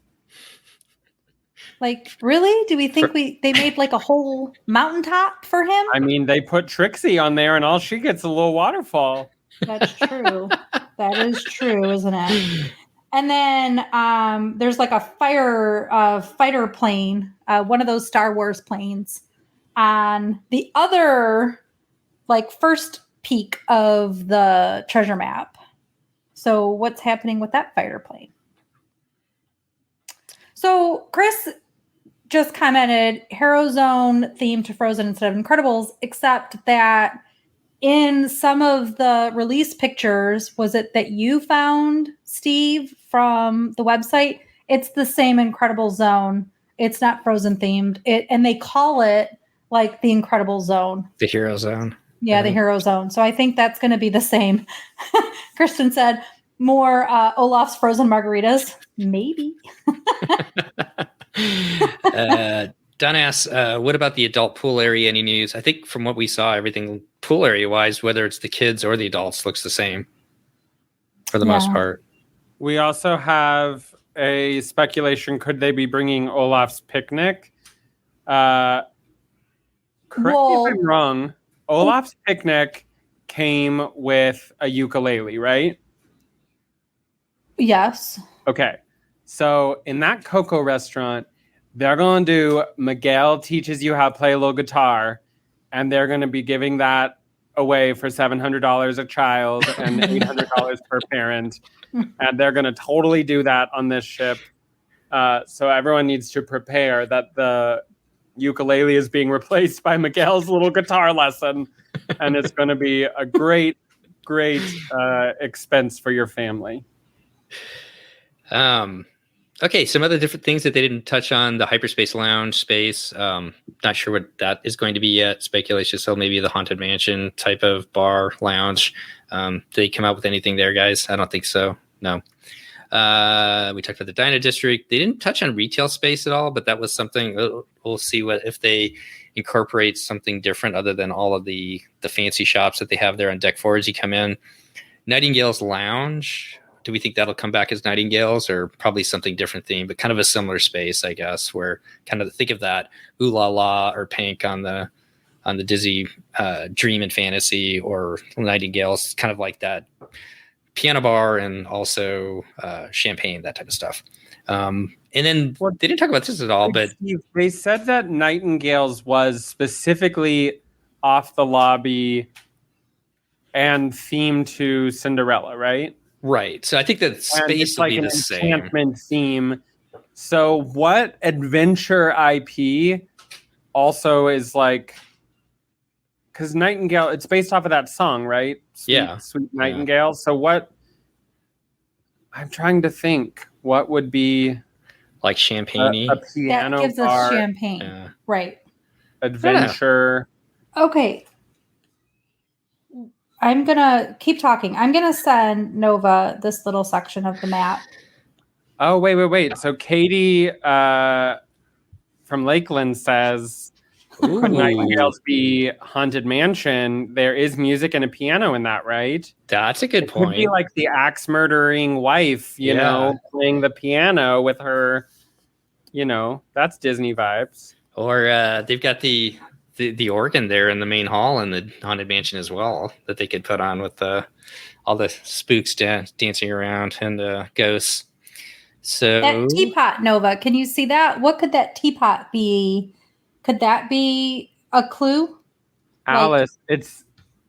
like, really? Do we think they made like a whole mountaintop for him? I mean, they put Trixie on there, and all she gets is a little waterfall. That's true. That is true, isn't it? And then there's like a fighter plane, one of those Star Wars planes, on the other like first peak of the treasure map. So what's happening with that fighter plane? So Chris just commented Hero Zone theme to Frozen instead of Incredibles, except that in some of the release pictures, was it that you found, Steve, from the website? It's the same Incredible Zone. It's not Frozen themed. And they call it like the Incredible Zone. The Hero Zone. Yeah, the Hero Zone. So I think that's going to be the same. Kristen said, more Olaf's frozen margaritas. Maybe. Don asks, what about the adult pool area? Any news? I think from what we saw, everything pool area wise, whether it's the kids or the adults, looks the same for the most part. We also have a speculation. Could they be bringing Olaf's Picnic? Correct me if I'm wrong. Olaf's Picnic came with a ukulele, right? Yes. Okay. So in that Coco restaurant, they're going to do Miguel teaches you how to play a little guitar, and they're going to be giving that away for $700 a child and $800 per parent. And they're going to totally do that on this ship. So everyone needs to prepare that the ukulele is being replaced by Miguel's little guitar lesson. And it's going to be a great, great expense for your family. Okay, some other different things that they didn't touch on, the Hyperspace Lounge space. Not sure what that is going to be yet. Speculation, so maybe the Haunted Mansion type of bar lounge. Did they come out with anything there, guys? I don't think so. No. We talked about the Dino District. They didn't touch on retail space at all, but that was something. We'll see if they incorporate something different other than all of the fancy shops that they have there on deck four as you come in. Nightingale's Lounge. Do we think that'll come back as Nightingales, or probably something different theme, but kind of a similar space, I guess, where kind of think of that Ooh La La or Pink on the Disney Dream and Fantasy, or Nightingales, kind of like that piano bar and also champagne, that type of stuff. And then they didn't talk about this at all, but they said that Nightingales was specifically off the lobby and theme to Cinderella, right? Right. So I think that And space it's will like be an the same. enchantment theme. So what adventure IP also is like, because Nightingale, it's based off of that song, right? Yeah. Sweet Nightingale. So what, I'm trying to think, what would be Like a champagne. piano That gives us bar champagne. Yeah. Right. adventure? Okay. I'm going to keep talking. I'm going to send Nova this little section of the map. Oh, wait. So Katie from Lakeland says, could Nightingales be Haunted Mansion? There is music and a piano in that, right? That's a good It could be point. like the axe murdering wife, you know, playing the piano with her, you know, that's Disney vibes. Or they've got the organ there in the main hall in the haunted mansion as well that they could put on with all the spooks dancing around and ghosts. So That teapot, Nova, can you see that? What could that teapot be? Could that be a clue? Alice, it's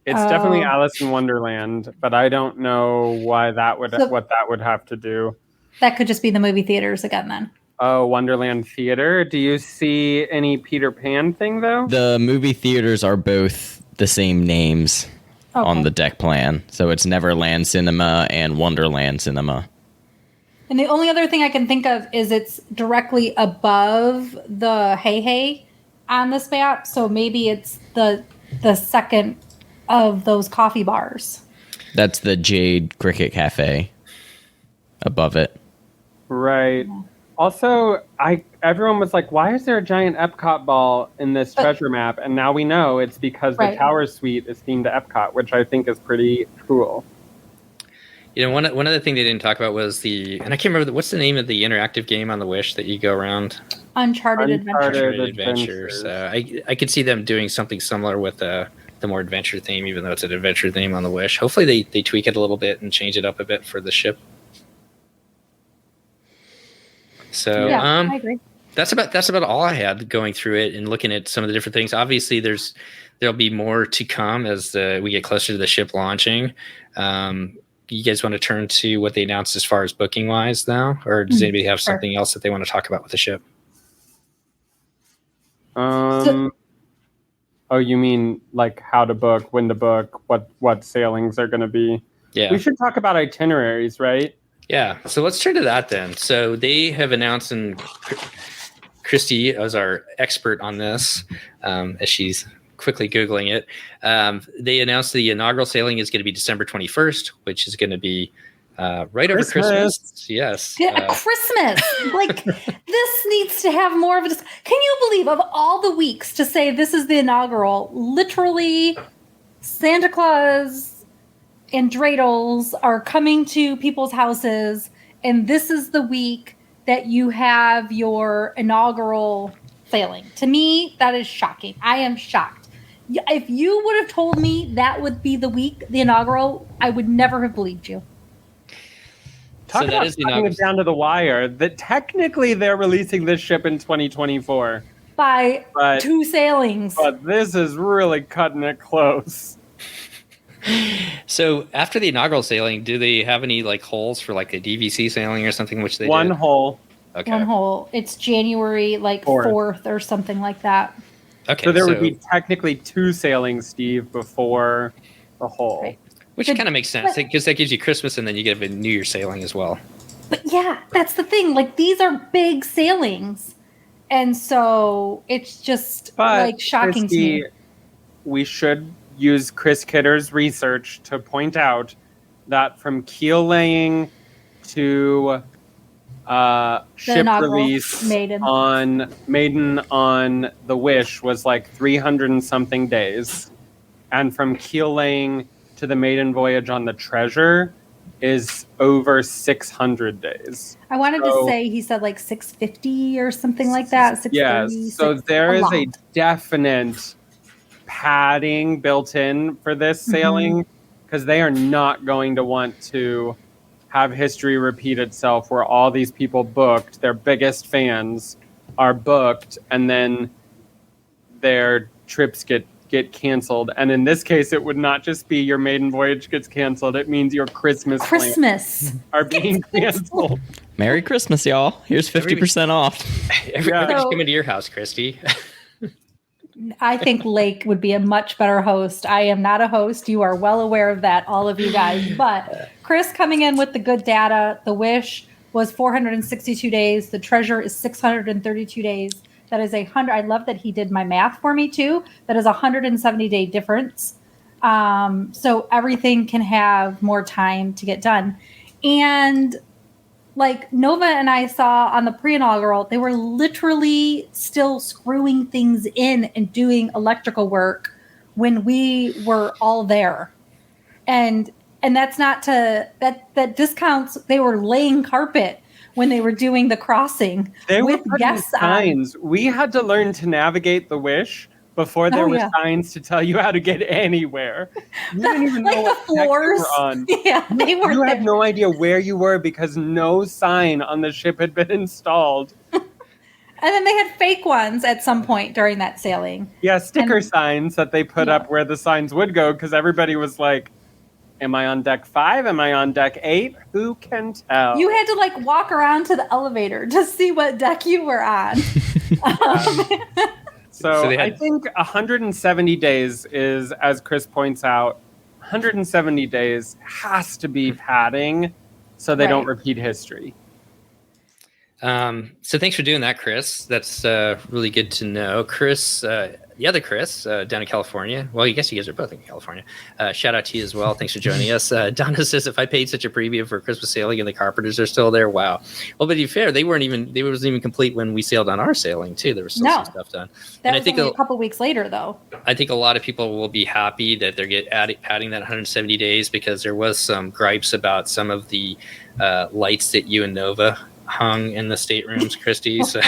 definitely Oh. Alice in Wonderland, but I don't know why So- what that would have to do. That could just be the movie theaters again then. Oh, Wonderland Theater. Do you see any Peter Pan thing though? The movie theaters are both the same names on the deck plan. So it's Neverland Cinema and Wonderland Cinema. And the only other thing I can think of is it's directly above the Hey Hey on this map. So maybe it's the second of those coffee bars. That's the Jade Cricket Cafe above it. Right. Also, everyone was like, "Why is there a giant Epcot ball in this treasure map?" And now we know it's because the Tower Suite is themed to Epcot, which I think is pretty cool. You know, one other thing they didn't talk about was and I can't remember what's the name of the interactive game on the Wish that you go around. Uncharted Adventure. Adventure. So I could see them doing something similar with the more adventure theme, even though it's an adventure theme on the Wish. Hopefully they tweak it a little bit and change it up a bit for the ship. So yeah, I agree. That's about all I had going through it and looking at some of the different things. Obviously, there'll be more to come as we get closer to the ship launching. You guys want to turn to what they announced as far as booking wise now, or does anybody have something else that they want to talk about with the ship? Oh, you mean like how to book, when to book, what sailings are going to be? Yeah, we should talk about itineraries, right? Yeah, so let's turn to that then. So they have announced, and Christy, as our expert on this, as she's quickly Googling it, they announced the inaugural sailing is going to be December 21st, which is going to be right over Christmas. Yes. Christmas. Like, this needs to have more of a... Can you believe, of all the weeks to say this is the inaugural, literally Santa Claus and dreidels are coming to people's houses, and this is the week that you have your inaugural sailing. To me, that is shocking. I am shocked. If you would have told me that would be the week, the inaugural, I would never have believed you. Talk about cutting it down to the wire. That technically they're releasing this ship in 2024 by 2 sailings. But this is really cutting it close. So after the inaugural sailing, do they have any like holes for like a DVC sailing or something? Which they One did? hole. Okay. One hole. It's January 4th or something like that. Okay. So there would be technically 2 sailings, Steve, before the hole. Right. Which kind of makes sense because that gives you Christmas and then you get a New Year sailing as well. But yeah, that's the thing. Like, these are big sailings. And so it's just shocking Christy, to me. We should use Chris Kidder's research to point out that from keel laying to ship release Maiden on the Wish was like 300 and something days. And from keel laying to the maiden voyage on the Treasure is over 600 days. I wanted to say he said like 650 or something like that. 630. Yes. So there is a definite padding built in for this sailing because they are not going to want to have history repeat itself where all these people booked, their biggest fans are booked, and then their trips get get canceled. And in this case, it would not just be your maiden voyage gets canceled. It means your Christmas plans are being canceled. Merry Christmas, y'all. Here's 50% off. Everybody's So- coming to your house, Christy. I think Lake would be a much better host. I am not a host. You are well aware of that, all of you guys. But Chris coming in with the good data. The Wish was 462 days. The Treasure is 632 days. That is 100. I love that he did my math for me too. That is 170-day difference. So everything can have more time to get done. And like Nova and I saw on the pre-inaugural, they were literally still screwing things in and doing electrical work when we were all there. And that's not to that discounts. They were laying carpet when they were doing the crossing. They were with putting guests on. signs. We had to learn to navigate the Wish before there were yeah. signs to tell you how to get anywhere. You didn't even know Like what the deck you floors. were on. Yeah, they were You there. had no idea where you were because no sign on the ship had been installed. And then they had fake ones at some point during that sailing. Yeah, sticker And- signs that they put Yeah. up where the signs would go because everybody was like, am I on deck 5? Am I on deck 8? Who can tell? You had to like walk around to the elevator to see what deck you were on. So So they I had- think 170 days is, as Chris points out, 170 days has to be padding so they don't Right. repeat history. So thanks for doing that, Chris. That's really good to know. Chris, the other Chris down in California. Well, I guess you guys are both in California. Shout out to you as well. Thanks for joining us. Donna says, if I paid such a preview for Christmas sailing and the carpenters are still there, wow. Well, but to be fair, they wasn't even complete when we sailed on our sailing too. There was still No. some stuff done. That And I was think only a couple weeks later, though. I think a lot of people will be happy that they're adding that 170 days because there was some gripes about some of the lights that you and Nova hung in the staterooms, Christy. So.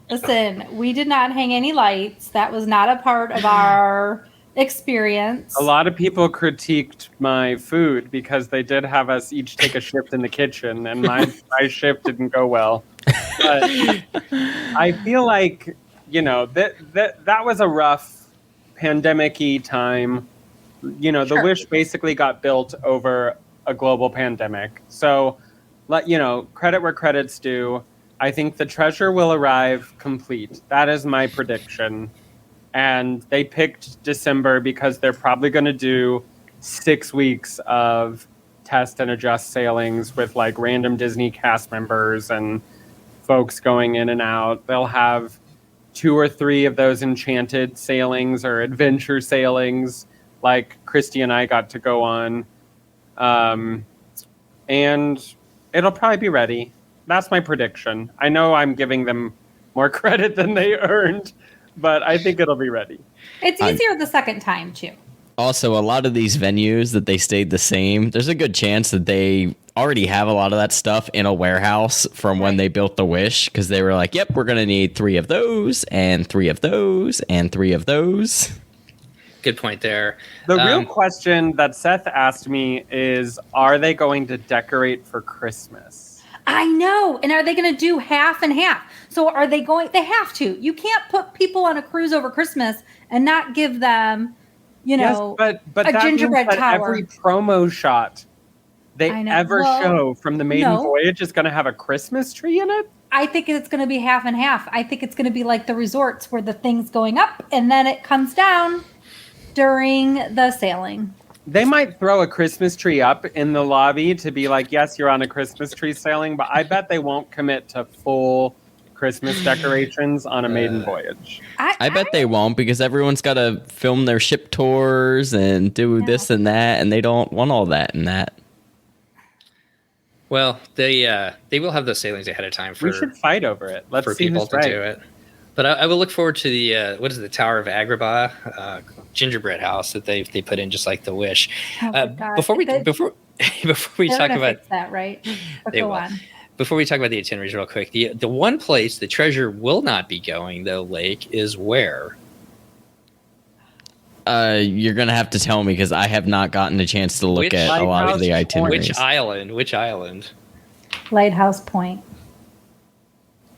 Listen, we did not hang any lights. That was not a part of our experience. A lot of people critiqued my food because they did have us each take a shift in the kitchen, and my shift didn't go well. But I feel like, that was a rough pandemic-y time. The Sure. Wish basically got built over a global pandemic. So, credit where credit's due. I think the Treasure will arrive complete. That is my prediction. And they picked December because they're probably going to do 6 weeks of test and adjust sailings with like random Disney cast members and folks going in and out. They'll have 2 or 3 of those enchanted sailings or adventure sailings like Christy and I got to go on. And it'll probably be ready. That's my prediction. I know I'm giving them more credit than they earned, but I think it'll be ready. It's easier the second time, too. Also, a lot of these venues that they stayed the same, there's a good chance that they already have a lot of that stuff in a warehouse from when they built the Wish, because they were like, yep, we're going to need 3 of those, and 3 of those, and 3 of those. Good point there. The real question that Seth asked me is, are they going to decorate for Christmas? I know. And are they going to do half and half? So are they going? They have to. You can't put people on a cruise over Christmas and not give them, Yes, but a that gingerbread means that tower. every promo shot they I know. ever Well, show from the maiden no. voyage is going to have a Christmas tree in it? I think it's going to be half and half. I think it's going to be like the resorts where the thing's going up and then it comes down during the sailing. They might throw a Christmas tree up in the lobby to be like, yes, you're on a Christmas tree sailing, but I bet they won't commit to full Christmas decorations on a maiden voyage. I bet they won't, because everyone's got to film their ship tours and do this and that, and they don't want all that and that. Well, they will have those sailings ahead of time We should fight over it. Let's for see people who's to right. do it. But I will look forward to the the Tower of Agrabah gingerbread house that they put in, just like the Wish. Oh my God. Before we They're talk gonna about fix that, right? But They go will. on. before we talk about the itineraries real quick, the one place the Treasure will not be going though, Lake, is where? You're gonna have to tell me, because I have not gotten a chance to look Which at a lot of the lighthouse itineraries. Which island? Which island? Lighthouse Point.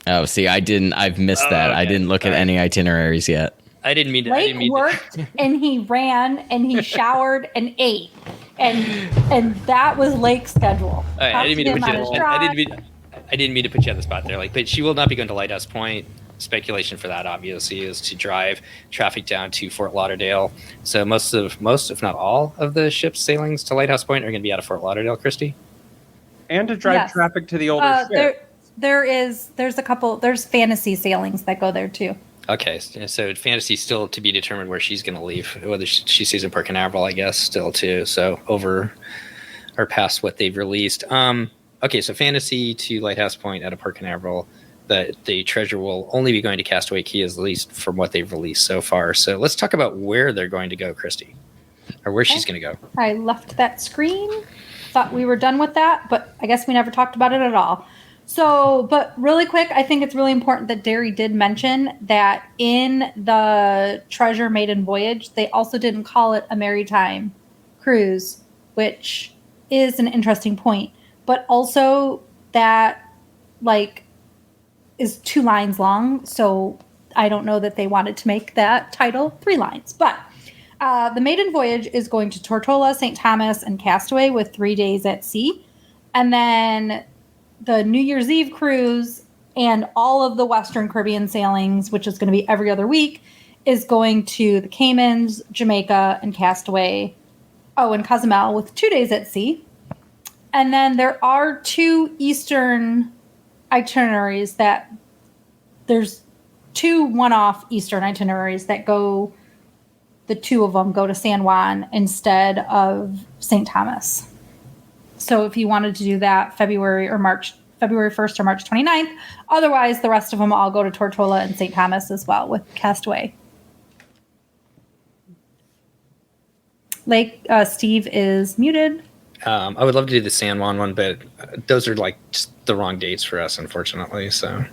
Oh, see, I've missed that. I didn't look at any itineraries yet. I didn't mean to. Blake worked and he ran and he showered and ate, and that was Lake's schedule. I didn't mean to put you. I didn't mean to put you on the spot there. Like, but she will not be going to Lighthouse Point. Speculation for that obviously is to drive traffic down to Fort Lauderdale. So most, if not all, of the ship's sailings to Lighthouse Point are going to be out of Fort Lauderdale, Christy. And to drive traffic to the older ship. There's a couple. There's fantasy sailings that go there too. Okay, so fantasy still to be determined where she's going to leave. Whether she stays in Port Canaveral, I guess, still too. So over or past what they've released. Okay, so fantasy to Lighthouse Point out of Port Canaveral. The treasure will only be going to Castaway Cay, at least from what they've released so far. So let's talk about where they're going to go, Christy, or where she's going to go. I left that screen. Thought we were done with that, but I guess we never talked about it at all. So, but really quick, I think it's really important that Derry did mention that in the Treasure Maiden Voyage, they also didn't call it a maritime cruise, which is an interesting point. But also that, like, is 2 lines long, so I don't know that they wanted to make that title 3 lines. But the maiden voyage is going to Tortola, St. Thomas, and Castaway with 3 days at sea. And then the New Year's Eve cruise and all of the Western Caribbean sailings, which is going to be every other week, is going to the Caymans, Jamaica, and Castaway. Oh, and Cozumel with 2 days at sea. And then there are 2 Eastern itineraries that there's 2 one-off Eastern itineraries that go, the 2 of them go to San Juan instead of St. Thomas. So if you wanted to do that February 1st or March 29th, otherwise the rest of them all go to Tortola and St. Thomas as well with Castaway. Steve is muted. I would love to do the San Juan one, but those are like just the wrong dates for us, unfortunately. So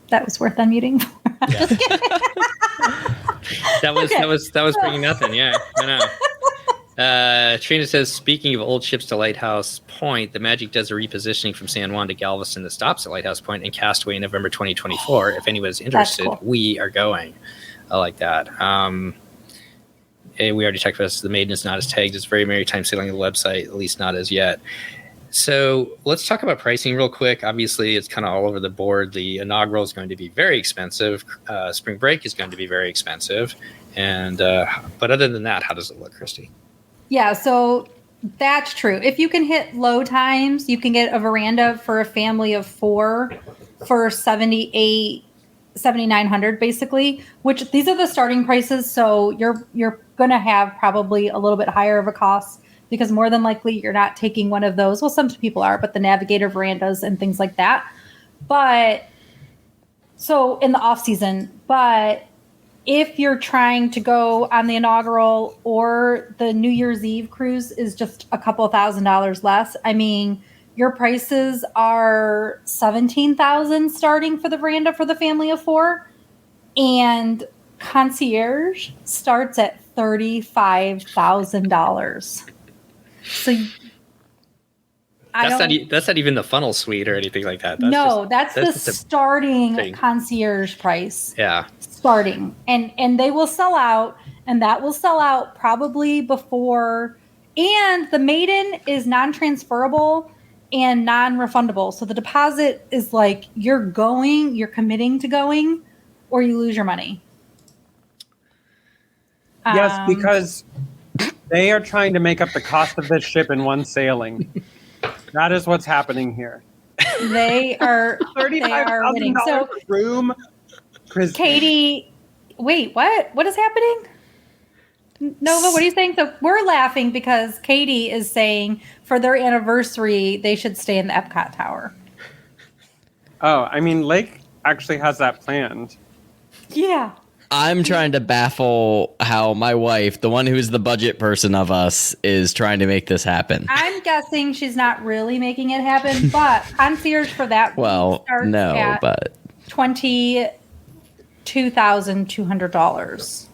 that was worth unmuting. Yeah. that was bringing nothing. Yeah, I know. Trina says, speaking of old ships to Lighthouse Point, the Magic does a repositioning from San Juan to Galveston that stops at Lighthouse Point and Castaway in November 2024. If anyone's interested, cool. We are going. I like that. We already talked about this. The Maiden is not as tagged as very maritime sailing on the website, at least not as yet. So let's talk about pricing real quick. Obviously, it's kind of all over the board. The inaugural is going to be very expensive. Spring break is going to be very expensive. And but other than that, how does it look, Christy? Yeah, so that's true. If you can hit low times, you can get a veranda for a family of 4 for $7,900 basically, which these are the starting prices. So you're going to have probably a little bit higher of a cost because more than likely you're not taking one of those. Well, some people are, but the Navigator verandas and things like that. But so in the off season, but if you're trying to go on the inaugural or the New Year's Eve cruise is just a couple $1,000s less. I mean, your prices are $17,000 starting for the veranda for the family of 4, and concierge starts at $35,000. So that's not even the funnel suite or anything like that. That's the starting concierge price. Yeah, starting, and they will sell out, and that will sell out probably before. And the Maiden is non-transferable and non-refundable. So the deposit is like you're committing to going, or you lose your money. Yes, because they are trying to make up the cost of this ship in one sailing. That is what's happening here. They are winning. So room. Katie, wait, what? What is happening? Nova, what are you saying? So we're laughing because Katie is saying for their anniversary, they should stay in the Epcot Tower. Oh, I mean, Lake actually has that planned. Yeah. I'm trying to baffle how my wife, the one who's the budget person of us, is trying to make this happen. I'm guessing she's not really making it happen, but concierge for that well, no, but $22,200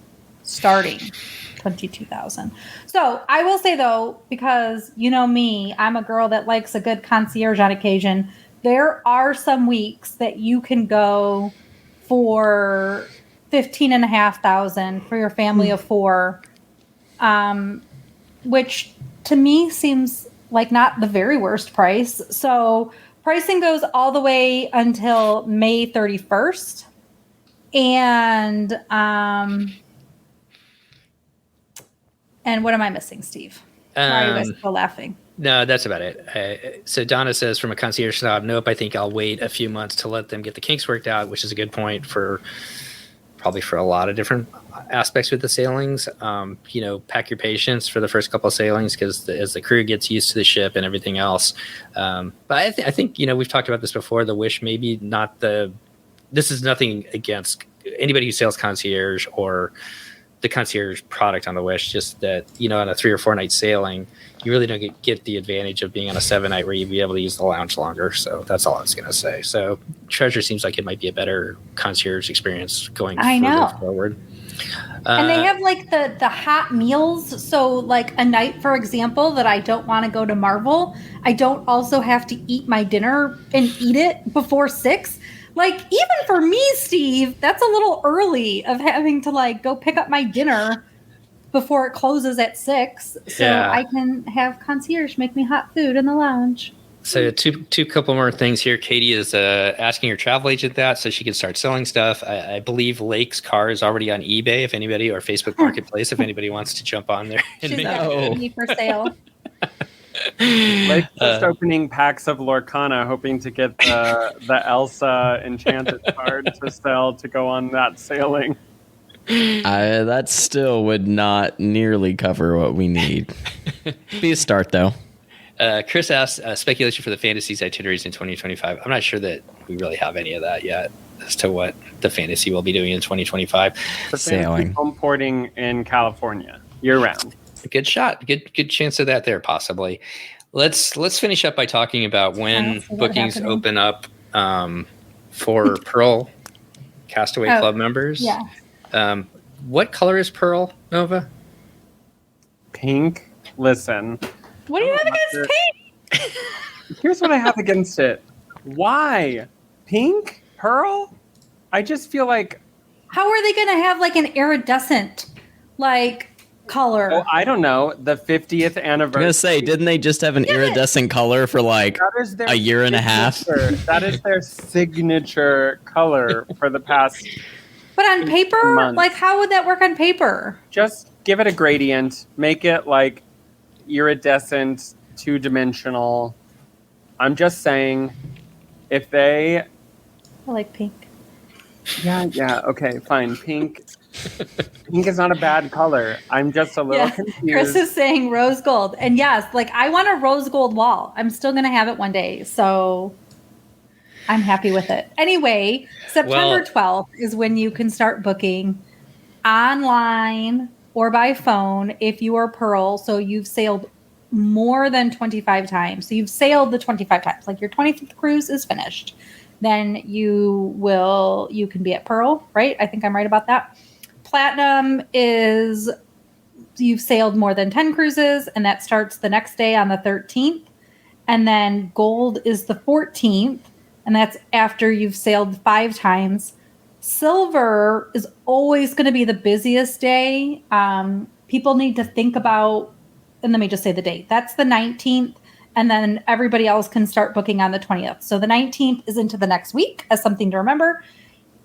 starting. $22,000. So I will say though, because you know me, I'm a girl that likes a good concierge on occasion. There are some weeks that you can go for $15,500 for your family of 4, which to me seems like not the very worst price. So pricing goes all the way until May 31st. And what am I missing, Steve? Why are you guys still laughing? No, that's about it. So Donna says, from a concierge snob, nope, I think I'll wait a few months to let them get the kinks worked out, which is a good point for probably for a lot of different aspects with the sailings. Pack your patience for the first couple of sailings, because as the crew gets used to the ship and everything else. But I think we've talked about this before. The Wish, maybe not this is nothing against anybody who sails concierge or the concierge product on the Wish, just that, on a 3 or 4 night sailing, you really don't get the advantage of being on a 7 night where you'd be able to use the lounge longer. So that's all I was going to say. So Treasure seems like it might be a better concierge experience going forward. And they have like the hot meals. So like a night, for example, that I don't want to go to Marvel, I don't also have to eat my dinner and eat it before 6. Like, even for me, Steve, that's a little early of having to like go pick up my dinner before it closes at 6. So I can have concierge make me hot food in the lounge. So two couple more things here. Katie is asking her travel agent that so she can start selling stuff. I believe Lake's car is already on eBay, if anybody, or Facebook Marketplace, if anybody wants to jump on there. She's got for sale. Lake's just opening packs of Lorcana, hoping to get the Elsa Enchanted card to sell to go on that sailing. That still would not nearly cover what we need. Be a start, though. Chris asked speculation for the fantasies itineraries in 2025. I'm not sure that we really have any of that yet as to what the fantasy will be doing in 2025. The sailing, home porting in California year round. Good shot. Good chance of that there, possibly. Let's finish up by talking about when bookings open up for Pearl Castaway Club members. Yeah. What color is Pearl, Nova? Pink. Listen. What do you have against pink? Here's what I have against it. Why? Pink? Pearl? I just feel like... How are they going to have like an iridescent color? Oh, I don't know. The 50th anniversary. I'm going to say, didn't they just have an iridescent color for a year and a half? That is their signature color for the past... But on paper? Months. How would that work on paper? Just give it a gradient. Make it iridescent, 2-dimensional. I'm just saying, if they... I like pink. Yeah, okay, fine. Pink is not a bad color. I'm just a little confused. Chris is saying rose gold. And yes, I want a rose gold wall. I'm still going to have it one day. So I'm happy with it. Anyway, September 12th is when you can start booking online or by phone if you are Pearl. So you've sailed more than 25 times. So you've sailed the 25 times. Your 25th cruise is finished. Then you can be at Pearl, right? I think I'm right about that. Platinum is you've sailed more than 10 cruises, and that starts the next day on the 13th. And then gold is the 14th, and that's after you've sailed 5 times. Silver is always going to be the busiest day. People need to think about, and let me just say the date. That's the 19th, and then everybody else can start booking on the 20th. So the 19th is into the next week as something to remember.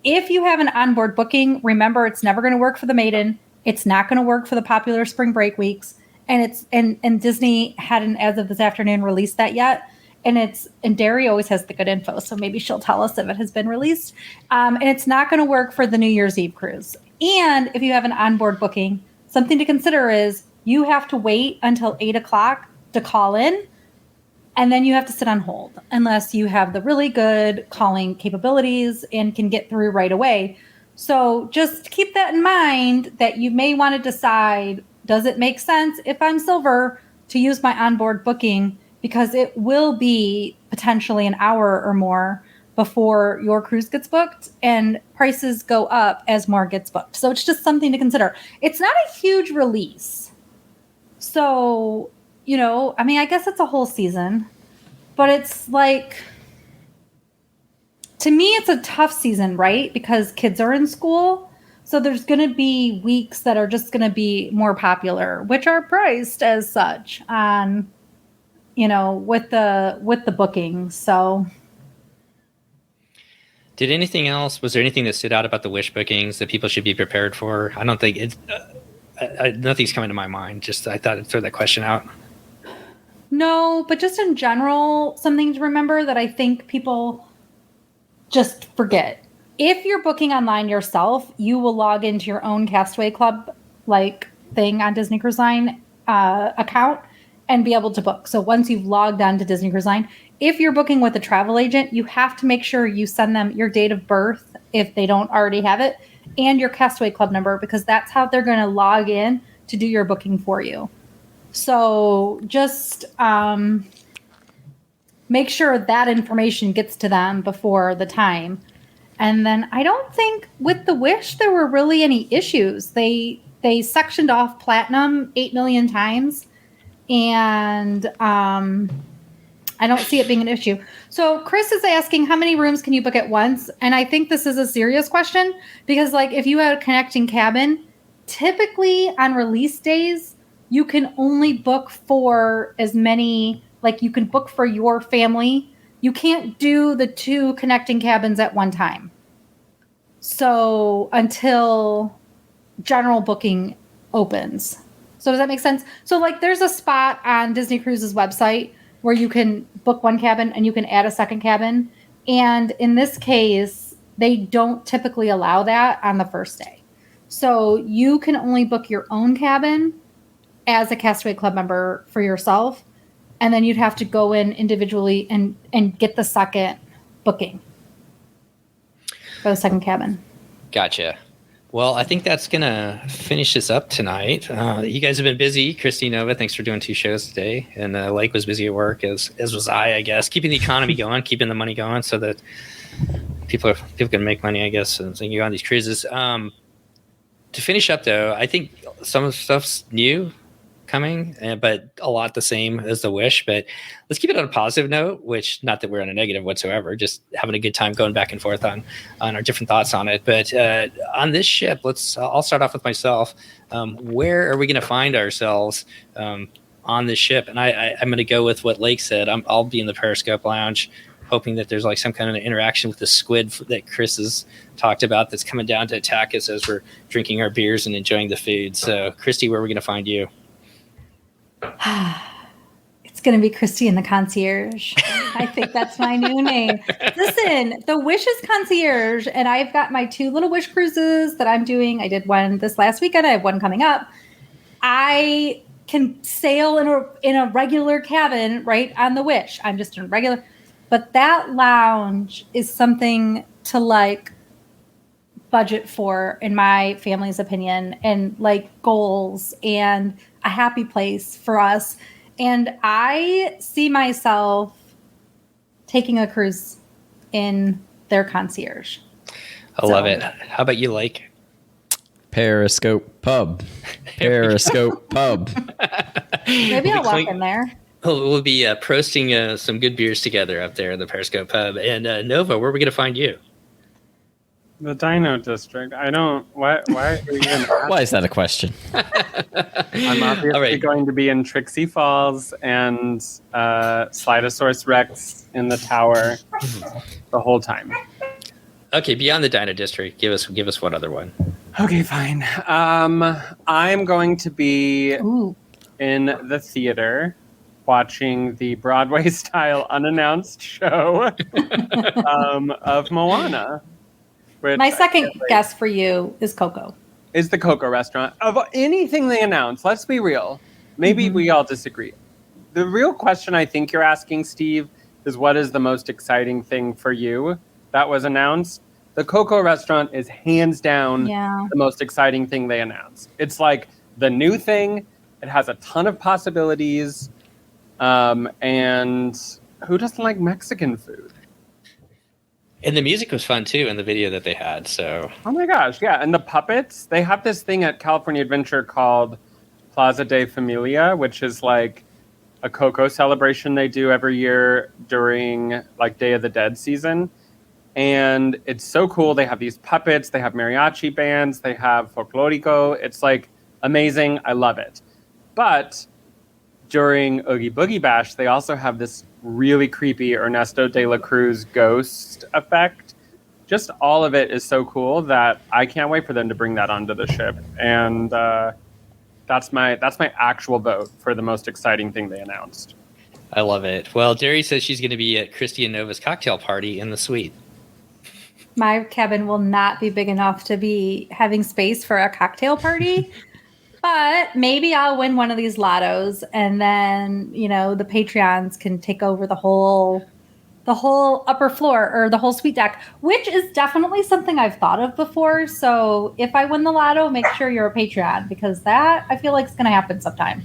If you have an onboard booking, remember it's never going to work for the maiden. It's not going to work for the popular spring break weeks. And Disney hadn't, as of this afternoon, released that yet. And Derry always has the good info, so maybe she'll tell us if it has been released. And it's not going to work for the New Year's Eve cruise. And if you have an onboard booking, something to consider is you have to wait until 8 o'clock to call in. And then you have to sit on hold unless you have the really good calling capabilities and can get through right away. So just keep that in mind that you may want to decide, does it make sense if I'm silver to use my onboard booking? Because it will be potentially an hour or more before your cruise gets booked, and prices go up as more gets booked. So it's just something to consider. It's not a huge release. So... I guess it's a whole season, but it's to me, it's a tough season, right? Because kids are in school. So there's going to be weeks that are just going to be more popular, which are priced as such on, with the bookings. So Did anything else? Was there anything that stood out about the Wish bookings that people should be prepared for? I don't think it's nothing's coming to my mind. Just I thought I'd throw that question out. no, but just in general, something to remember that I think people just forget. If you're booking online yourself, you will log into your own Castaway Club thing on Disney Cruise Line account and be able to book. So once you've logged on to Disney Cruise Line, if you're booking with a travel agent, you have to make sure you send them your date of birth if they don't already have it and your Castaway Club number, because that's how they're going to log in to do your booking for you. So just make sure that information gets to them before the time. And then I don't think with the Wish there were really any issues. They sectioned off Platinum 8 million times, and I don't see it being an issue. So Chris is asking, how many rooms can you book at once? And I think this is a serious question because, if you had a connecting cabin, typically on release days, you can only book for as many, you can book for your family. You can't do the 2 connecting cabins at one time. So until general booking opens. So does that make sense? So there's a spot on Disney Cruises website where you can book one cabin and you can add a second cabin. And in this case, they don't typically allow that on the first day. So you can only book your own cabin as a Castaway Club member for yourself. And then you'd have to go in individually and get the second booking for the second cabin. Gotcha. Well, I think that's going to finish this up tonight. You guys have been busy. Christy, Nova, thanks for doing 2 shows today. And Lake was busy at work, as was I guess, keeping the economy going, keeping the money going so that people can make money, I guess, and you go on these cruises. To finish up, though, I think some of the stuff's new coming, but a lot the same as the Wish. But let's keep it on a positive note, which not that we're on a negative whatsoever, just having a good time going back and forth on our different thoughts on it. But on this ship, I'll start off with myself. Where are we going to find ourselves on this ship? And I'm going to go with what Lake said. I'll be in the Periscope Lounge, hoping that there's some kind of interaction with the squid that Chris has talked about that's coming down to attack us as we're drinking our beers and enjoying the food. So, Christy, where are we going to find you? It's going to be Christy in the Concierge. I think that's my new name. Listen, the Wish is Concierge, and I've got my 2 little Wish cruises that I'm doing. I did one this last weekend. I have one coming up. I can sail in a regular cabin right on the Wish. I'm just in regular, but that lounge is something to budget for, in my family's opinion, and goals and a happy place for us. And I see myself taking a cruise in their Concierge. I love it. How about you, Lake? Periscope Pub. Periscope Pub. Maybe I'll walk in there. We'll be prosting some good beers together up there in the Periscope Pub. And Nova, where are we going to find you? The Dino District. I don't. Why are you even asking? Why is that a question? I'm obviously going to be in Trixie Falls and Slidosaurus Rex in the tower the whole time. Okay, beyond the Dino District, give us one other one. Okay, fine. I'm going to be in the theater watching the Broadway-style unannounced show of Moana. My second guess for you is Coco. Is the Coco restaurant. Of anything they announce, let's be real. Maybe we all disagree. The real question I think you're asking, Steve, is what is the most exciting thing for you that was announced? The Coco restaurant is hands down the most exciting thing they announced. It's the new thing. It has a ton of possibilities. And who doesn't like Mexican food? And the music was fun, too, in the video that they had. So, oh, my gosh. Yeah. And the puppets. They have this thing at California Adventure called Plaza de Familia, which is a Coco celebration they do every year during Day of the Dead season. And it's so cool. They have these puppets, they have mariachi bands, they have folklorico. It's like amazing. I love it. But during Oogie Boogie Bash, they also have this really creepy Ernesto de la Cruz ghost effect. Just all of it is so cool that I can't wait for them to bring that onto the ship. And that's my actual vote for the most exciting thing they announced. I love it. Well, Jerry says she's going to be at Christy and Nova's cocktail party in the suite. My cabin will not be big enough to be having space for a cocktail party, but maybe I'll win one of these lottos, and then the Patreons can take over the whole upper floor or the whole suite deck, which is definitely something I've thought of before. So if I win the lotto, make sure you're a Patreon, because that I feel like is going to happen sometime.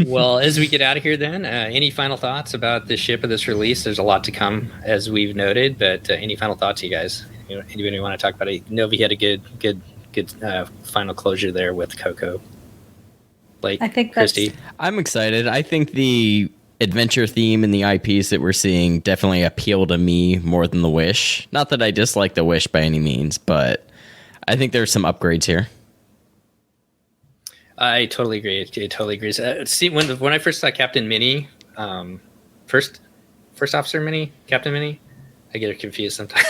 Well, as we get out of here then, any final thoughts about this ship of this release? There's a lot to come, as we've noted, but any final thoughts, you guys? Anybody want to talk about it? Novi had a good final closure there with Coco. Like, I think Christy? I'm excited. I think the adventure theme and the IPs that we're seeing definitely appeal to me more than the Wish. Not that I dislike the Wish by any means, but I think there's some upgrades here. I totally agree. See, when I first saw Captain Minnie, first officer Minnie, Captain Minnie, I get her confused sometimes.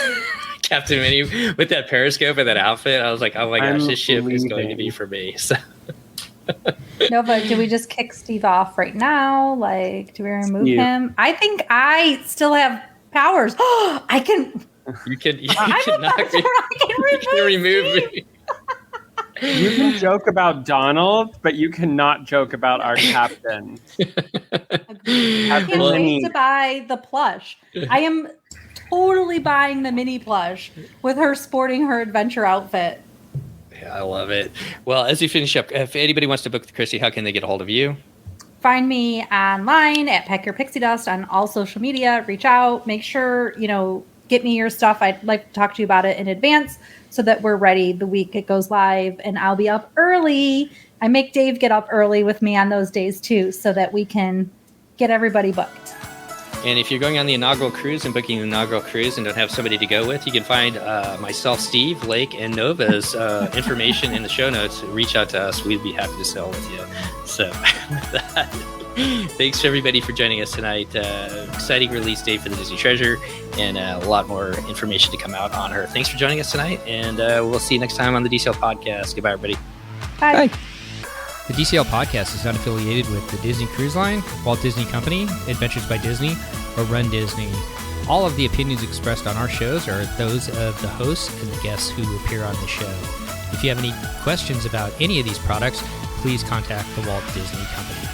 Captain Minnie with that periscope and that outfit, I was like, oh my gosh, this ship is going to be for me. So. Nova, do we just kick Steve off right now? Like, do we remove him? I think I still have powers. I can. You can remove me. You can joke about Donald, but you cannot joke about our captain. I can't wait to buy the plush. I am totally buying the mini plush with her sporting her adventure outfit. Yeah, I love it. Well, as we finish up, if anybody wants to book with Christy, how can they get a hold of you? Find me online at Peck Your Pixie Dust on all social media. Reach out. Make sure, get me your stuff. I'd like to talk to you about it in advance so that we're ready the week it goes live. And I'll be up early. I make Dave get up early with me on those days too, so that we can get everybody booked. And if you're going on the inaugural cruise and booking the inaugural cruise and don't have somebody to go with, you can find myself, Steve, Lake, and Nova's information in the show notes. Reach out to us. We'd be happy to sail with you. So with that, thanks to everybody for joining us tonight. Exciting release date for the Disney Treasure, and a lot more information to come out on her. Thanks for joining us tonight, and we'll see you next time on the DCL Podcast. Goodbye, everybody. Bye. The DCL Podcast is not affiliated with the Disney Cruise Line, Walt Disney Company, Adventures by Disney, or Run Disney. All of the opinions expressed on our shows are those of the hosts and the guests who appear on the show. If you have any questions about any of these products, please contact the Walt Disney Company.